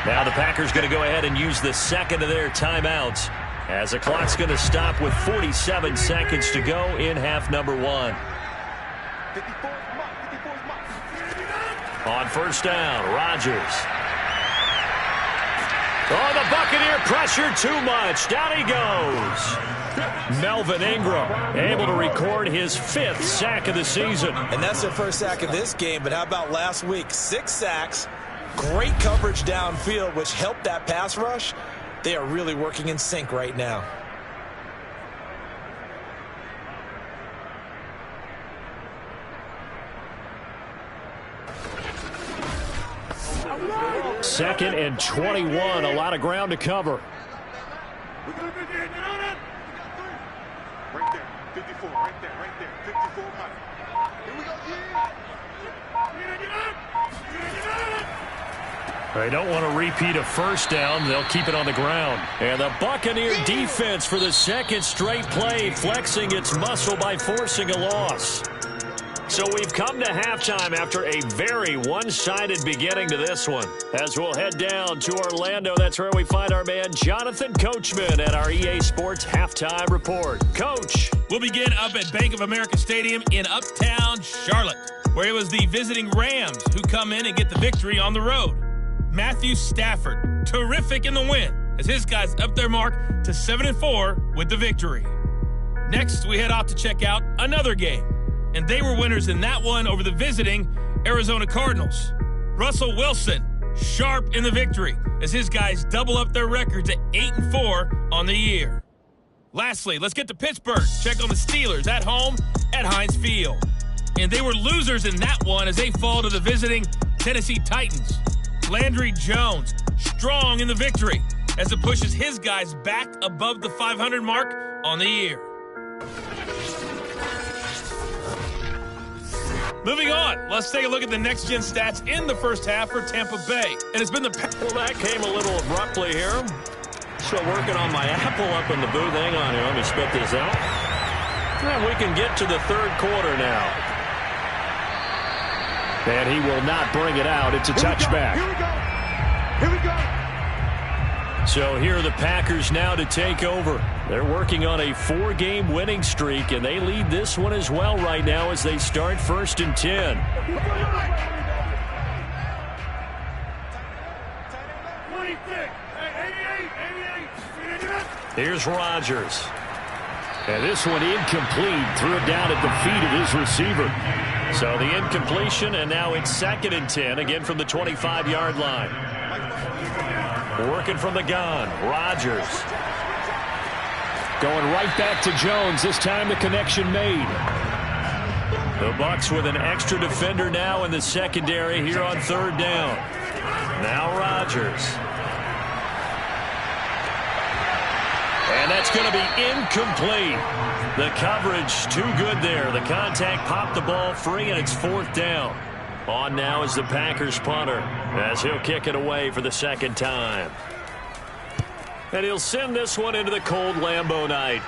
[SPEAKER 1] Now the Packers going to go ahead and use the 2nd of their timeouts, as the clock's going to stop with 47 seconds to go in half number 1. On 1st down, Rodgers. Oh, the Buccaneer pressure too much. Down he goes. Melvin Ingram able to record his 5th sack of the season.
[SPEAKER 3] And that's their first sack of this game, but how about last week? 6 sacks, great coverage downfield, which helped that pass rush. They are really working in sync right now.
[SPEAKER 2] Second and 21, a lot of ground to cover.
[SPEAKER 4] Right there, 54, right there, 54. Here we go.
[SPEAKER 2] They don't want to repeat a 1st down. They'll keep it on the ground.
[SPEAKER 1] And the Buccaneer defense for the 2nd straight play, flexing its muscle by forcing a loss. So we've come to halftime after a very one-sided beginning to this one. As we'll head down to Orlando, that's where we find our man Jonathan Coachman at our EA Sports Halftime Report. Coach.
[SPEAKER 5] We'll begin up at Bank of America Stadium in uptown Charlotte, where it was the visiting Rams who come in and get the victory on the road. Matthew Stafford, terrific in the win, as his guys up their mark to 7-4 with the victory. Next, we head off to check out another game, and they were winners in that one over the visiting Arizona Cardinals. Russell Wilson, sharp in the victory, as his guys double up their record to 8-4 on the year. Lastly, let's get to Pittsburgh. Check on the Steelers at home at Heinz Field. And they were losers in that one as they fall to the visiting Tennessee Titans. Landry Jones, strong in the victory as it pushes his guys back above the 500 mark on the year. Moving on, let's take a look at the next-gen stats in the first half for Tampa Bay. And it's been the...
[SPEAKER 1] Well, that came a little abruptly here. Still working on my apple up in the booth. Hang on here. Let me spit this out. And we can get to the third quarter now.
[SPEAKER 2] And he will not bring it out. It's a touchback.
[SPEAKER 4] Here we go. Here we go.
[SPEAKER 1] So here are the Packers now to take over. They're working on a 4-game winning streak, and they lead this one as well right now as they start 1st and 10. Here's Rodgers.
[SPEAKER 2] And this one incomplete. Threw it down at the feet of his receiver.
[SPEAKER 1] So the incompletion, and now it's 2nd and 10, again from the 25-yard line. Working from the gun, Rodgers.
[SPEAKER 2] Going right back to Jones. This time the connection made.
[SPEAKER 1] The Bucs with an extra defender now in the secondary here on 3rd down. Now Rodgers. And that's going to be incomplete. The coverage too good there. The contact popped the ball free, and it's 4th down. On now is the Packers punter as he'll kick it away for the 2nd time. And he'll send this one into the cold Lambeau night.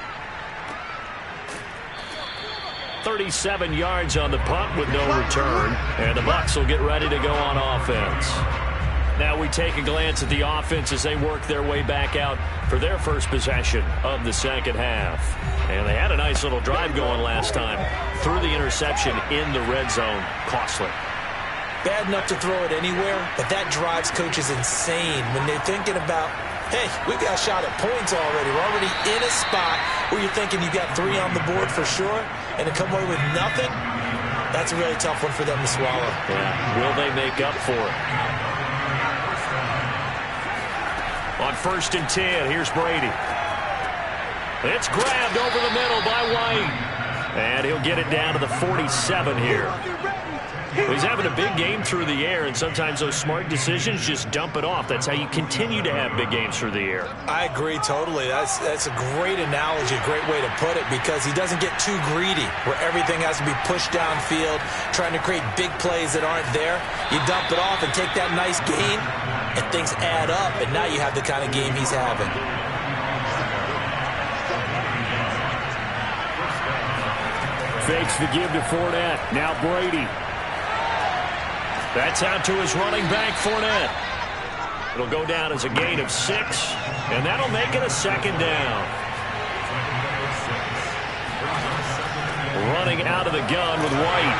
[SPEAKER 1] 37 yards on the punt with no return. And the Bucs will get ready to go on offense. Now we take a glance at the offense as they work their way back out for their first possession of the second half. And they had a nice little drive going last time through the interception in the red zone. Costly.
[SPEAKER 3] Bad enough to throw it anywhere, but that drives coaches insane when they're thinking about, hey, we've got a shot at points already. We're already in a spot where you're thinking you got 3 on the board for sure, and to come away with nothing, that's a really tough one for them to swallow.
[SPEAKER 1] Yeah. Will they make up for it? On 1st and 10, here's Brady. It's grabbed over the middle by White. And he'll get it down to the 47 here. He's having a big game through the air, and sometimes those smart decisions just dump it off. That's how you continue to have big games through the air.
[SPEAKER 3] I agree totally. That's a great analogy, a great way to put it, because he doesn't get too greedy where everything has to be pushed downfield, trying to create big plays that aren't there. You dump it off and take that nice gain, and things add up, and now you have the kind of game he's having.
[SPEAKER 2] Fakes the give to Fournette. Now Brady.
[SPEAKER 1] That's out to his running back, Fournette. It'll go down as a gain of 6, and that'll make it a 2nd down. Running out of the gun with White.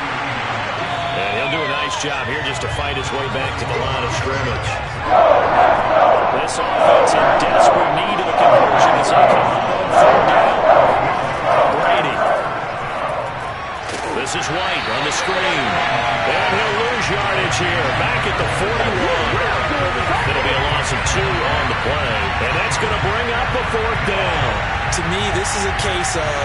[SPEAKER 1] And he'll do a nice job here just to fight his way back to the line of scrimmage. This offense in desperate need of a conversion as they come up on 3rd down. Brady. This is White on the screen. And he'll lose yardage here. Back at the 41. It'll be a loss of 2 on the play. And that's going to bring up the 4th down.
[SPEAKER 3] To me, this is a case of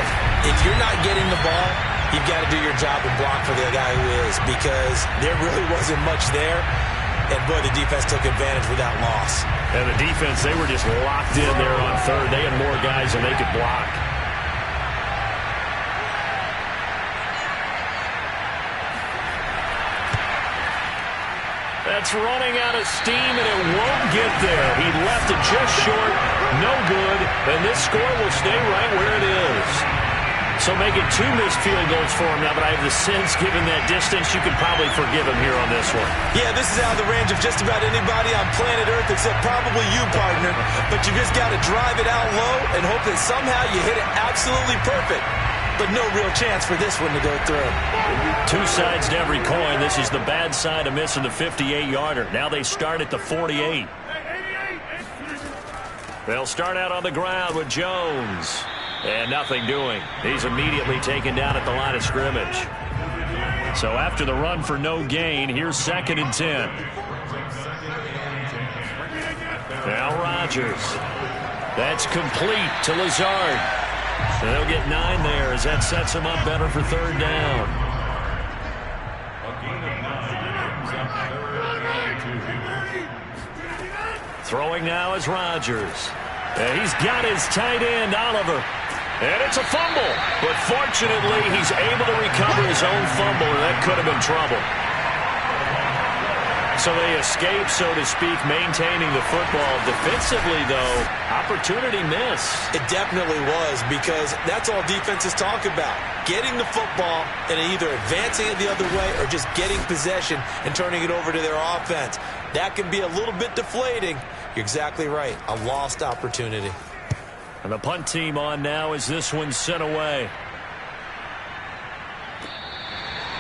[SPEAKER 3] if you're not getting the ball, you've got to do your job and block for the guy who is, because there really wasn't much there. And, boy, the defense took advantage with that loss.
[SPEAKER 1] And the defense, they were just locked in there on 3rd. They had more guys than they could block. That's running out of steam, and it won't get there. He left it just short, no good, and this score will stay right where it is. So making 2 missed field goals for him now, but I have the sense, given that distance, you could probably forgive him here on this one.
[SPEAKER 3] Yeah, this is out of the range of just about anybody on planet Earth except probably you, partner. But you just got to drive it out low and hope that somehow you hit it absolutely perfect. But no real chance for this one to go through.
[SPEAKER 1] 2 sides to every coin. This is the bad side of missing the 58-yarder. Now they start at the 48. They'll start out on the ground with Jones. And nothing doing. He's immediately taken down at the line of scrimmage. So after the run for no gain, here's 2nd and 10. Now Rodgers. That's complete to Lazard. So they'll get 9 there as that sets him up better for 3rd down. Throwing now is Rodgers. He's got his tight end, Oliver. And it's a fumble. But fortunately, he's able to recover his own fumble, and that could have been trouble. So they escape, so to speak, maintaining the football. Defensively, though, opportunity missed.
[SPEAKER 3] It definitely was, because that's all defenses talk about. Getting the football and either advancing it the other way or just getting possession and turning it over to their offense. That can be a little bit deflating. You're exactly right. A lost opportunity.
[SPEAKER 1] And the punt team on now as this one's sent away.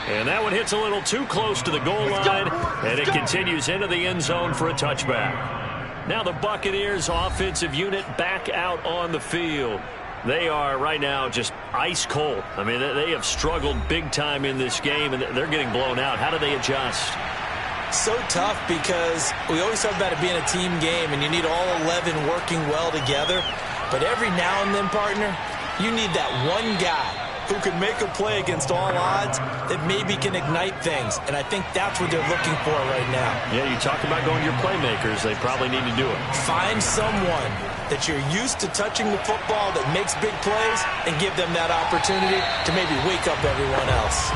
[SPEAKER 1] And that one hits a little too close to the goal line, and it continues into the end zone for a touchback. Now the Buccaneers offensive unit back out on the field. They are right now just ice cold. I mean, they have struggled big time in this game, and they're getting blown out. How do they adjust?
[SPEAKER 3] So tough, because we always talk about it being a team game, and you need all 11 working well together. But every now and then, partner, you need that one guy who can make a play against all odds that maybe can ignite things. And I think that's what they're looking for right now.
[SPEAKER 1] Yeah, you talk about going to your playmakers. They probably need to do it.
[SPEAKER 3] Find someone that you're used to touching the football that makes big plays and give them that opportunity to maybe wake up everyone else.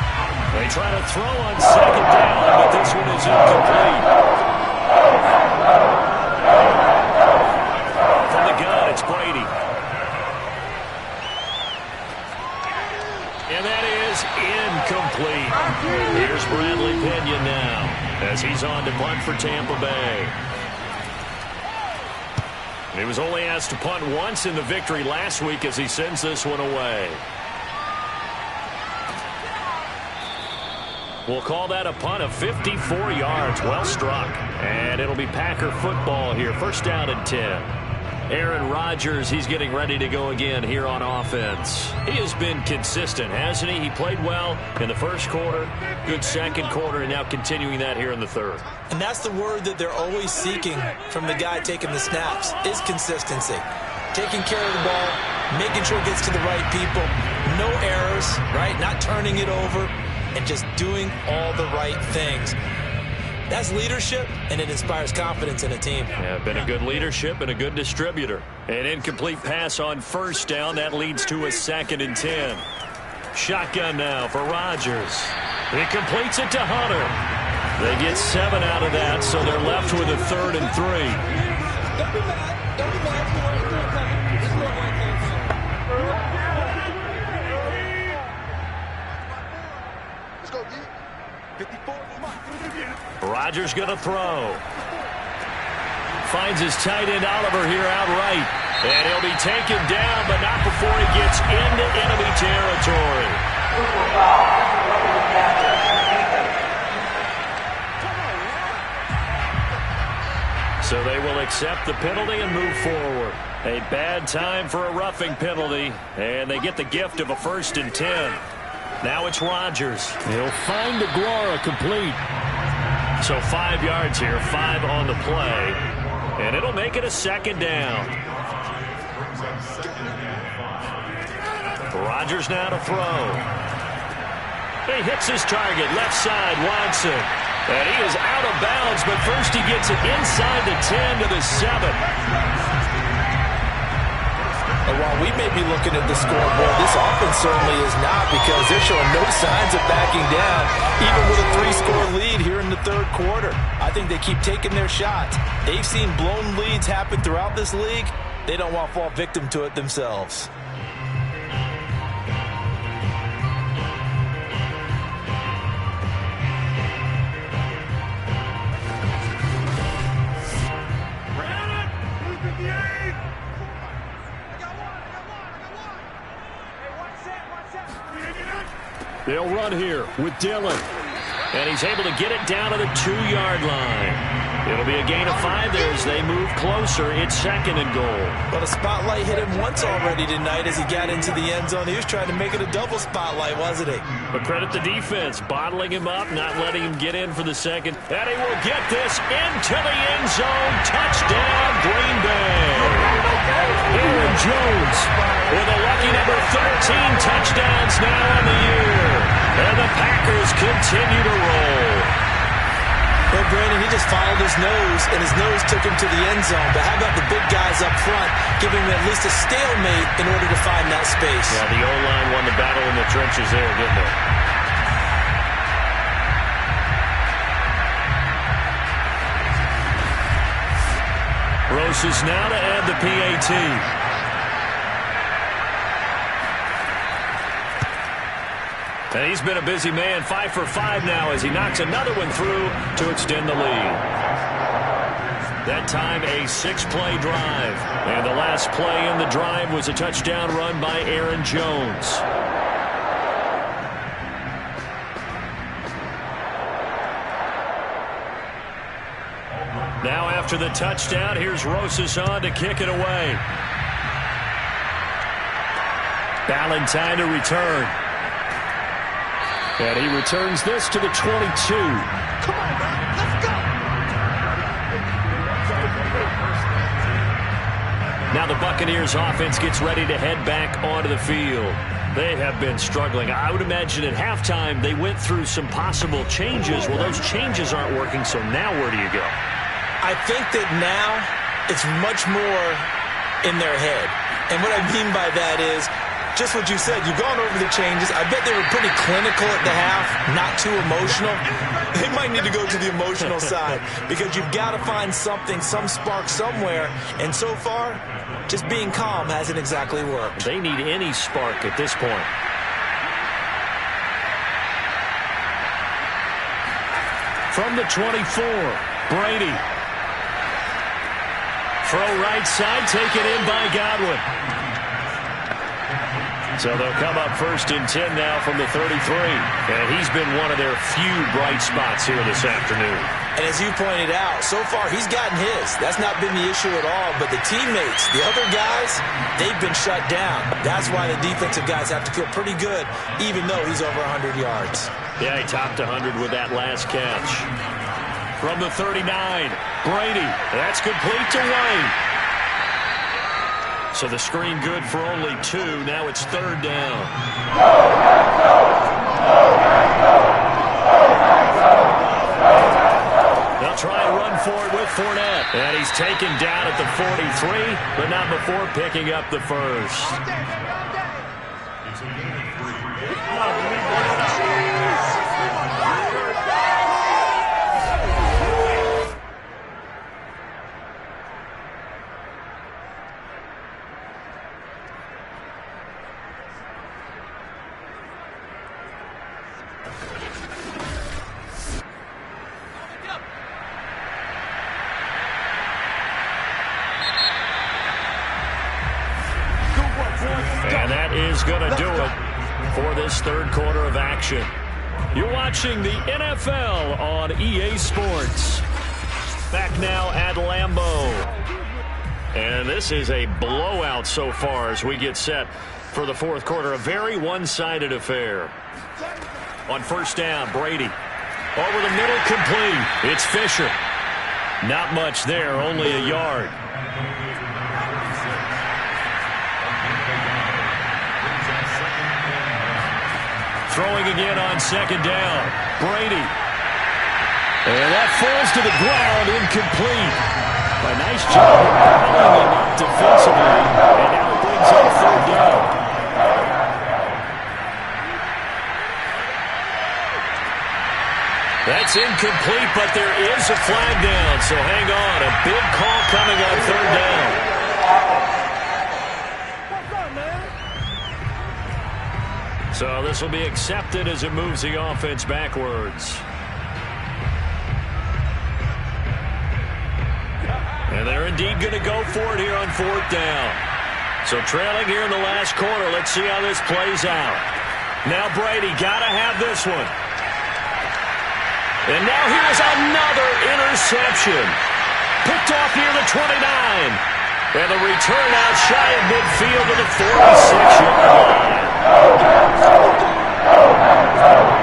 [SPEAKER 1] They try to throw on 2nd down, but this one is incomplete. From the gun, it's Brady. And that is incomplete. Here's Bradley Pinion now as he's on to punt for Tampa Bay. He was only asked to punt once in the victory last week as he sends this one away. We'll call that a punt of 54 yards. Well struck. And it'll be Packer football here. 1st down and 10. Aaron Rodgers, he's getting ready to go again here on offense. He has been consistent, hasn't he? He played well in the 1st quarter, good 2nd quarter, and now continuing that here in the 3rd.
[SPEAKER 3] And that's the word that they're always seeking from the guy taking the snaps, is consistency. Taking care of the ball, making sure it gets to the right people, no errors, right? Not turning it over, and just doing all the right things. That's leadership, and it inspires confidence in a team.
[SPEAKER 1] Yeah, been a good leadership and a good distributor. An incomplete pass on 1st down. That leads to a 2nd and 10. Shotgun now for Rodgers. He completes it to Hunter. They get 7 out of that, so they're left with a 3rd and 3.
[SPEAKER 6] Don't be mad. Don't be mad. Let's go, D. 54.
[SPEAKER 1] Rodgers going to throw. Finds his tight end Oliver here outright. And he'll be taken down, but not before he gets into enemy territory. So they will accept the penalty and move forward. A bad time for a roughing penalty, and they get the gift of a 1st and 10. Now it's Rodgers.
[SPEAKER 2] He'll find DeGuara complete.
[SPEAKER 1] So 5 yards here, 5 on the play, and it'll make it a 2nd down. Rodgers now to throw. He hits his target, left side, Watson. And he is out of bounds, but first he gets it inside the 10 to the 7.
[SPEAKER 3] And while we may be looking at the scoreboard, this offense certainly is not, because they're showing no signs of backing down, even with a 3-score lead here in the 3rd quarter. I think they keep taking their shots. They've seen blown leads happen throughout this league. They don't want to fall victim to it themselves.
[SPEAKER 2] They'll run here with Dillon.
[SPEAKER 1] And he's able to get it down to the 2-yard line. It'll be a gain of 5 there as they move closer. It's 2nd and goal.
[SPEAKER 3] Well, the spotlight hit him once already tonight as he got into the end zone. He was trying to make it a double spotlight, wasn't he?
[SPEAKER 1] But credit the defense, bottling him up, not letting him get in for the second. And he will get this into the end zone. Touchdown, Green Bay.
[SPEAKER 2] Aaron Jones
[SPEAKER 1] With a lucky number 13 touchdowns now on the year. And the Packers continue to roll.
[SPEAKER 3] Well, Brandon, he just followed his nose, and his nose took him to the end zone. But how about the big guys up front, giving him at least a stalemate in order to find that space?
[SPEAKER 1] Yeah, the O-line won the battle in the trenches there, didn't it? Rose is now to add the PAT. And he's been a busy man, 5 for 5 now as he knocks another one through to extend the lead. That time a 6-play drive. And the last play in the drive was a touchdown run by Aaron Jones. Now after the touchdown, here's Rosas on to kick it away. Ballantyne to return.
[SPEAKER 2] And he returns this to the 22.
[SPEAKER 6] Come on, man. Let's go.
[SPEAKER 1] Now the Buccaneers offense gets ready to head back onto the field. They have been struggling. I would imagine at halftime they went through some possible changes. Well, those changes aren't working, so now where do you go?
[SPEAKER 3] I think that now it's much more in their head. And what I mean by that is just what you said. You've gone over the changes. I bet they were pretty clinical at the half, not too emotional. They might need to go to the emotional side because you've got to find something, some spark somewhere. And so far, just being calm hasn't exactly worked.
[SPEAKER 1] They need any spark at this point.
[SPEAKER 2] From the 24, Brady.
[SPEAKER 1] Throw right side, taken in by Godwin. So they'll come up 1st and 10 now from the 33. And he's been one of their few bright spots here this afternoon.
[SPEAKER 3] And as you pointed out, so far he's gotten his. That's not been the issue at all. But the teammates, the other guys, they've been shut down. That's why the defensive guys have to feel pretty good, even though he's over 100 yards.
[SPEAKER 1] Yeah, he topped 100 with that last catch. From the 39, Brady. That's complete to Wayne. So the screen good for only 2. Now it's 3rd down. They'll try and run for it with Fournette. And he's taken down at the 43, but not before picking up the first. And that is going to do it for this 3rd quarter of action. You're watching the NFL on EA Sports. Back now at Lambeau. And this is a blowout so far as we get set for the 4th quarter. A very one-sided affair. On 1st down, Brady. Over the middle, complete. It's Fisher. Not much there, only a yard. Throwing again on 2nd down. Brady. And that falls to the ground, incomplete. A nice job of battling him up defensively. And now it brings up 3rd down. That's incomplete, but there is a flag down. So hang on. A big call coming on 3rd down. So this will be accepted as it moves the offense backwards. And they're indeed going to go for it here on 4th down. So trailing here in the last quarter. Let's see how this plays out. Now Brady got to have this one. And now here's another interception. Picked off near the 29. And the return out shy of midfield to the 46-yard line.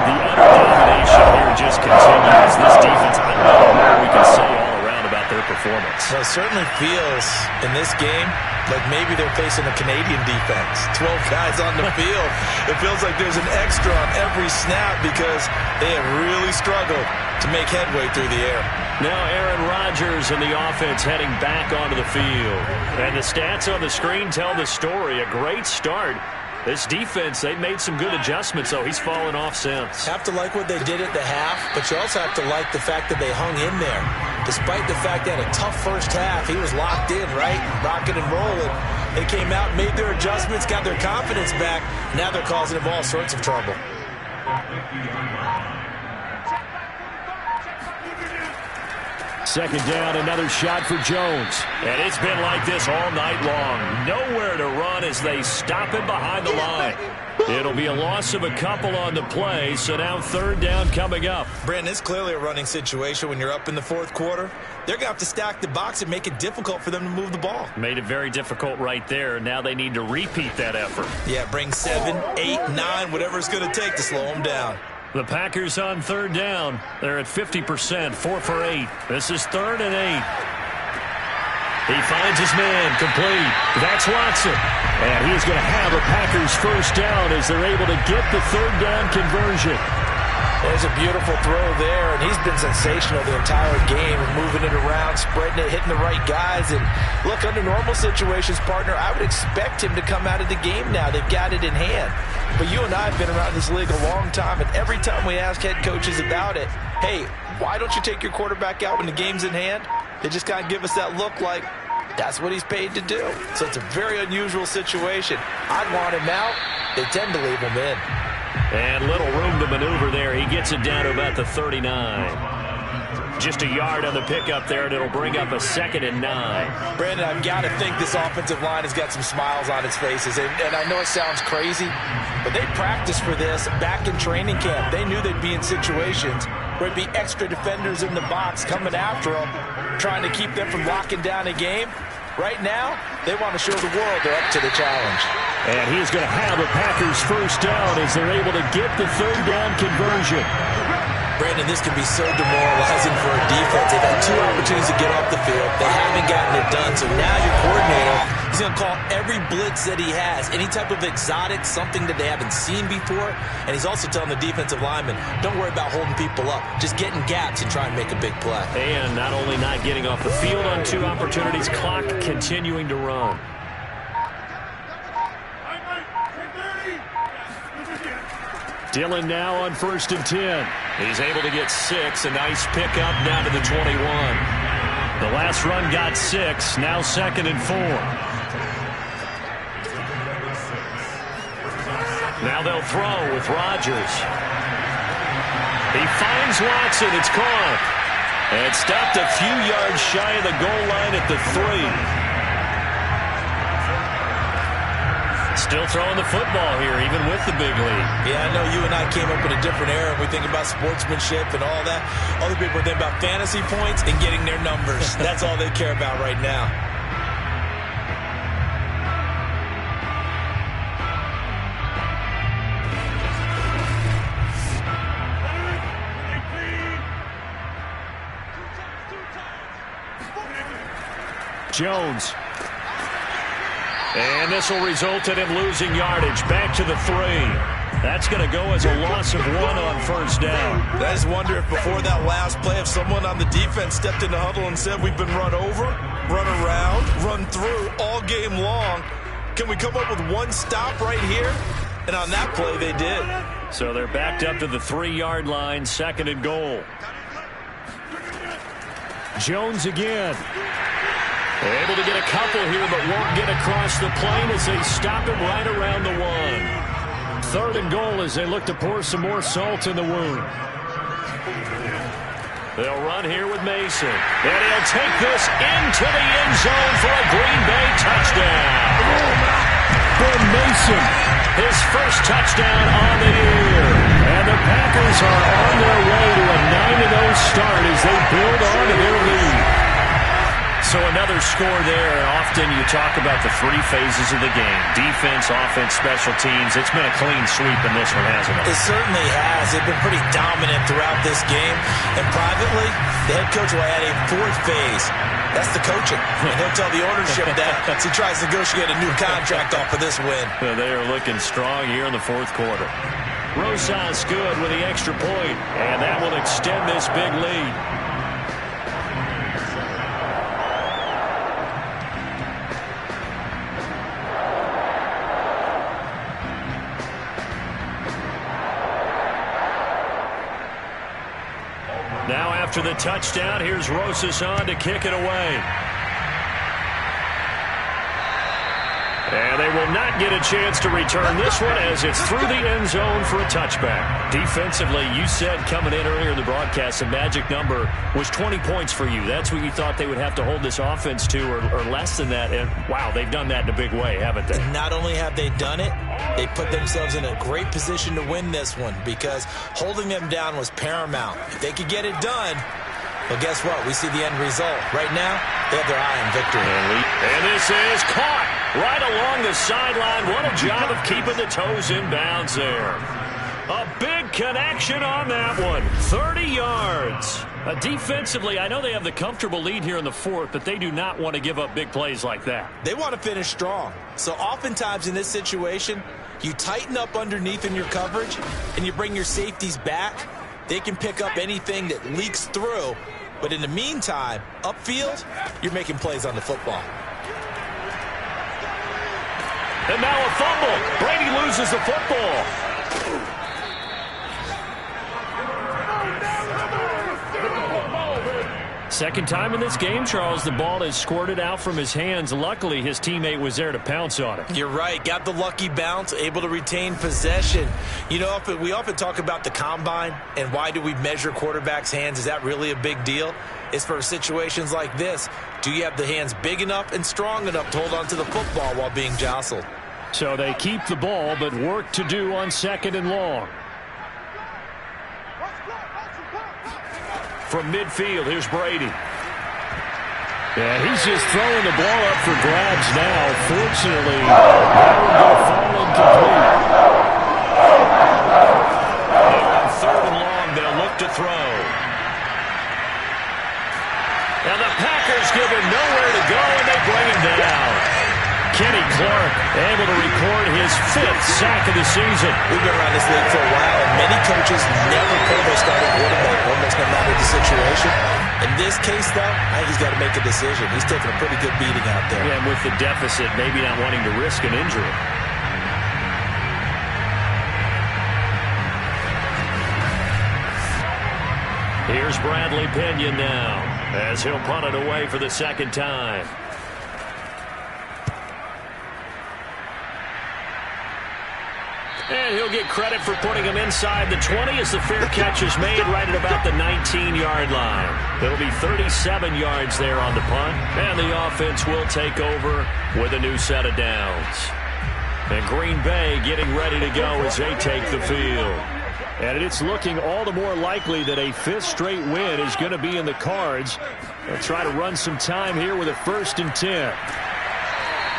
[SPEAKER 1] The utter domination here just continues. This defense, I don't know what we can say all around about their performance.
[SPEAKER 3] Well, it certainly feels in this game like maybe they're facing a Canadian defense. 12 guys on the field. It feels like there's an extra on every snap because they have really struggled to make headway through the air.
[SPEAKER 1] Now Aaron Rodgers and the offense heading back onto the field. And the stats on the screen tell the story. A great start. This defense, they've made some good adjustments, so he's fallen off since.
[SPEAKER 3] Have to like what they did at the half, but you also have to like the fact that they hung in there. Despite the fact they had a tough first half, he was locked in, right? Rocking and rolling. They came out, made their adjustments, got their confidence back. Now they're causing him all sorts of trouble.
[SPEAKER 2] Second down, another shot for Jones.
[SPEAKER 1] And it's been like this all night long. Nowhere to run as they stop him behind the line.
[SPEAKER 2] It'll be a loss of a couple on the play, so now third down coming up.
[SPEAKER 3] Brandon, it's clearly a running situation when you're up in the fourth quarter. They're going to have to stack the box and make it difficult for them to move the ball.
[SPEAKER 1] Made it very difficult right there. Now they need to repeat that effort.
[SPEAKER 3] Yeah, bring 7, 8, 9, whatever it's going to take to slow them down.
[SPEAKER 2] The Packers on third down. They're at 50%, 4 for 8. This is 3rd and 8.
[SPEAKER 1] He finds his man, complete. That's Watson.
[SPEAKER 2] And he's going to have a Packers first down as they're able to get the third down conversion.
[SPEAKER 3] There's a beautiful throw there, and he's been sensational the entire game, moving it around, spreading it, hitting the right guys. And look, under normal situations, partner, I would expect him to come out of the game now. They've got it in hand. But you and I have been around this league a long time, and every time we ask head coaches about it, hey, why don't you take your quarterback out when the game's in hand? They just kind of give us that look like that's what he's paid to do. So it's a very unusual situation. I'd want him out. They tend to leave him in.
[SPEAKER 1] And little room to maneuver there. He gets it down to about the 39. Just a yard on the pickup there, and it'll bring up a 2nd and 9.
[SPEAKER 3] Brandon, I've got to think this offensive line has got some smiles on its faces. And I know it sounds crazy, but they practiced for this back in training camp. They knew they'd be in situations where it'd be extra defenders in the box coming after them, trying to keep them from locking down a game. Right now, they want to show the world they're up to the challenge.
[SPEAKER 2] And he's going to have a Packers first down as they're able to get the third down conversion.
[SPEAKER 3] Brandon, this can be so demoralizing for a defense. They've had 2 opportunities to get off the field. They haven't gotten it done. So now your coordinator, he's going to call every blitz that he has, any type of exotic, something that they haven't seen before. And he's also telling the defensive linemen, don't worry about holding people up. Just get in gaps and try and make a big play.
[SPEAKER 1] And not only not getting off the field on 2 opportunities, clock continuing to run.
[SPEAKER 2] Dillon now on 1st and 10.
[SPEAKER 1] He's able to get 6. A nice pickup down to the 21.
[SPEAKER 2] The last run got 6. Now 2nd and 4.
[SPEAKER 1] Now they'll throw with Rodgers. He finds Watson. It's caught. And stopped a few yards shy of the goal line at the 3. Still throwing the football here, even with the big lead.
[SPEAKER 3] Yeah, I know you and I came up in a different era. We think about sportsmanship and all that. Other people think about fantasy points and getting their numbers. That's all they care about right now.
[SPEAKER 2] Jones.
[SPEAKER 1] And this will result in him losing yardage. Back to the 3. That's going to go as a loss of 1 on first down.
[SPEAKER 3] I just wonder if before that last play, if someone on the defense stepped in the huddle and said, we've been run over, run around, run through all game long. Can we come up with one stop right here? And on that play, they did.
[SPEAKER 2] So they're backed up to the 3-yard line, 2nd and goal. Jones again.
[SPEAKER 1] They're able to get a couple here, but won't get across the plane as they stop him right around the 1.
[SPEAKER 2] 3rd and goal as they look to pour some more salt in the wound.
[SPEAKER 1] They'll run here with Mason. And he'll take this into the end zone for a Green Bay touchdown.
[SPEAKER 2] Ben Mason.
[SPEAKER 1] His first touchdown on the year.
[SPEAKER 2] And the Packers are on their way to a 9-0 start as they build on to their lead.
[SPEAKER 1] So another score there. Often you talk about the three phases of the game. Defense, offense, special teams. It's been a clean sweep in this one, hasn't it?
[SPEAKER 3] It certainly has. They've been pretty dominant throughout this game. And privately, the head coach will add a fourth phase. That's the coaching. And he'll tell the ownership that as he tries to negotiate a new contract off of this win.
[SPEAKER 1] They are looking strong here in the fourth quarter. Rosas good with the extra point, and that will extend this big lead. Now after the touchdown, here's Rosas on to kick it away. And they will not get a chance to return this one as it's through the end zone for a touchback. Defensively, you said coming in earlier in the broadcast, the magic number was 20 points for you. That's what you thought they would have to hold this offense to or less than that. And, wow, they've done that in a big way, haven't they?
[SPEAKER 3] Not only have they done it, they put themselves in a great position to win this one because holding them down was paramount. If they could get it done, well, guess what? We see the end result. Right now, they have their eye on victory.
[SPEAKER 1] And this is caught right along the sideline. What a job of keeping the toes in bounds there. A big connection on that one. 30 yards. Defensively, I know they have the comfortable lead here in the fourth, but they do not want to give up big plays like that.
[SPEAKER 3] They want to finish strong. So oftentimes in this situation, you tighten up underneath in your coverage and you bring your safeties back. They can pick up anything that leaks through. But in the meantime, upfield, you're making plays on the football.
[SPEAKER 1] And now a fumble. Brady loses the football.
[SPEAKER 2] Second time in this game, Charles, the ball is squirted out from his hands. Luckily, his teammate was there to pounce on it.
[SPEAKER 3] You're right. Got the lucky bounce, able to retain possession. You know, we often talk about the combine and why do we measure quarterbacks' hands? Is that really a big deal? It's for situations like this. Do you have the hands big enough and strong enough to hold on to the football while being jostled?
[SPEAKER 2] So they keep the ball, but work to do on second and long.
[SPEAKER 1] From midfield, here's Brady.
[SPEAKER 2] Yeah, he's just throwing the ball up for grabs now. Fortunately, that one will fall incomplete.
[SPEAKER 1] On third and long, they'll look to throw. And the Packers give him nowhere to go, and they bring him down. Kenny Clark able to record his 5th sack of the season.
[SPEAKER 3] We've been around this league for a while, and many coaches never pull their starting quarterback, almost no matter the situation. In this case, though, I think he's got to make a decision. He's taking a pretty good beating out there.
[SPEAKER 1] Yeah, and with the deficit, maybe not wanting to risk an injury. Here's Bradley Pinion now, as he'll punt it away for the second time. And he'll get credit for putting him inside the 20 as the fair catch is made right at about the 19-yard line. It'll be 37 yards there on the punt, and the offense will take over with a new set of downs. And Green Bay getting ready to go as they take the field.
[SPEAKER 2] And it's looking all the more likely that a 5th straight win is going to be in the cards. They'll try to run some time here with a 1st and 10.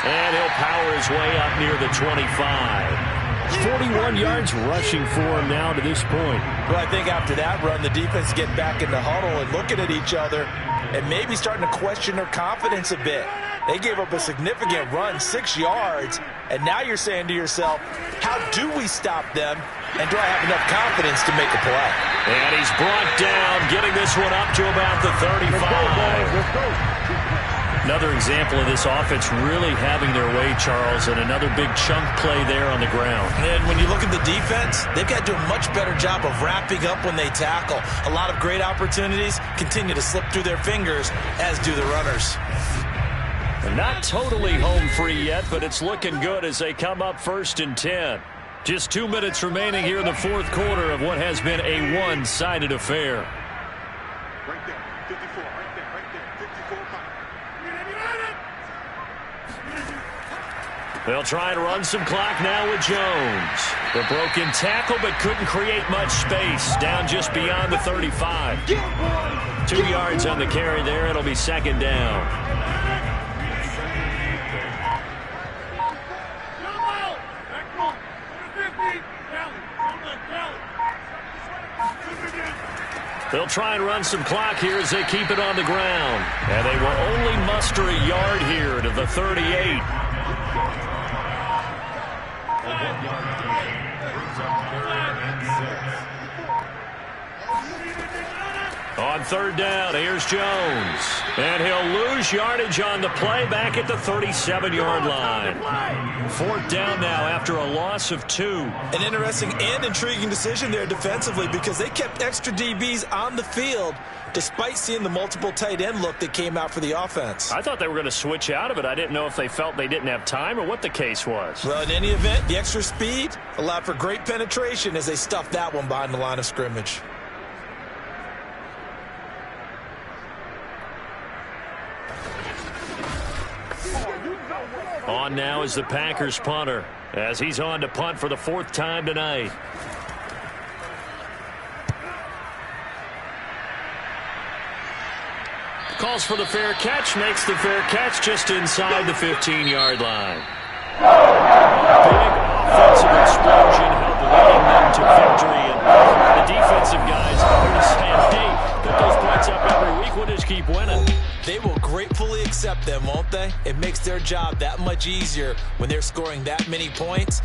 [SPEAKER 1] And he'll power his way up near the 25.
[SPEAKER 2] 41 yards rushing for him now to this point.
[SPEAKER 3] Well, I think after that run, the defense get back in the huddle and looking at each other and maybe starting to question their confidence a bit. They gave up a significant run, 6 yards, and now you're saying to yourself, how do we stop them, and do I have enough confidence to make a play?
[SPEAKER 1] And he's brought down, getting this one up to about the 35.
[SPEAKER 2] Let's go.
[SPEAKER 1] Another example of this offense really having their way, Charles, and another big chunk play there on the ground.
[SPEAKER 3] And when you look at the defense, they've got to do a much better job of wrapping up when they tackle. A lot of great opportunities continue to slip through their fingers, as do the runners.
[SPEAKER 1] Not totally home free yet, but it's looking good as they come up 1st and 10. Just 2 minutes remaining here in the fourth quarter of what has been a one-sided affair.
[SPEAKER 4] Right there, 54, right there, 54.
[SPEAKER 1] They'll try and run some clock now with Jones. The broken tackle, but couldn't create much space. Down just beyond the 35. 2 yards on the carry there. It'll be second down. They'll try and run some clock here as they keep it on the ground. And they will only muster a yard here to the 38. On third down, here's Jones. And he'll lose yardage on the play back at the 37-yard line. Fourth down now after a loss of 2.
[SPEAKER 3] An interesting and intriguing decision there defensively because they kept extra DBs on the field despite seeing the multiple tight end look that came out for the offense.
[SPEAKER 2] I thought they were going to switch out of it. I didn't know if they felt they didn't have time or what the case was.
[SPEAKER 3] Well, in any event, the extra speed allowed for great penetration as they stuffed that one behind the line of scrimmage.
[SPEAKER 1] On now is the Packers punter as he's on to punt for the 4th time tonight. Calls for the fair catch, makes the fair catch just inside the 15-yard line. Big offensive explosion helped leading them to victory, and the defensive guys are just saying, hey, put those points up every week, we'll just keep winning.
[SPEAKER 3] They will gratefully accept them, won't they? It makes their job that much easier when they're scoring that many points.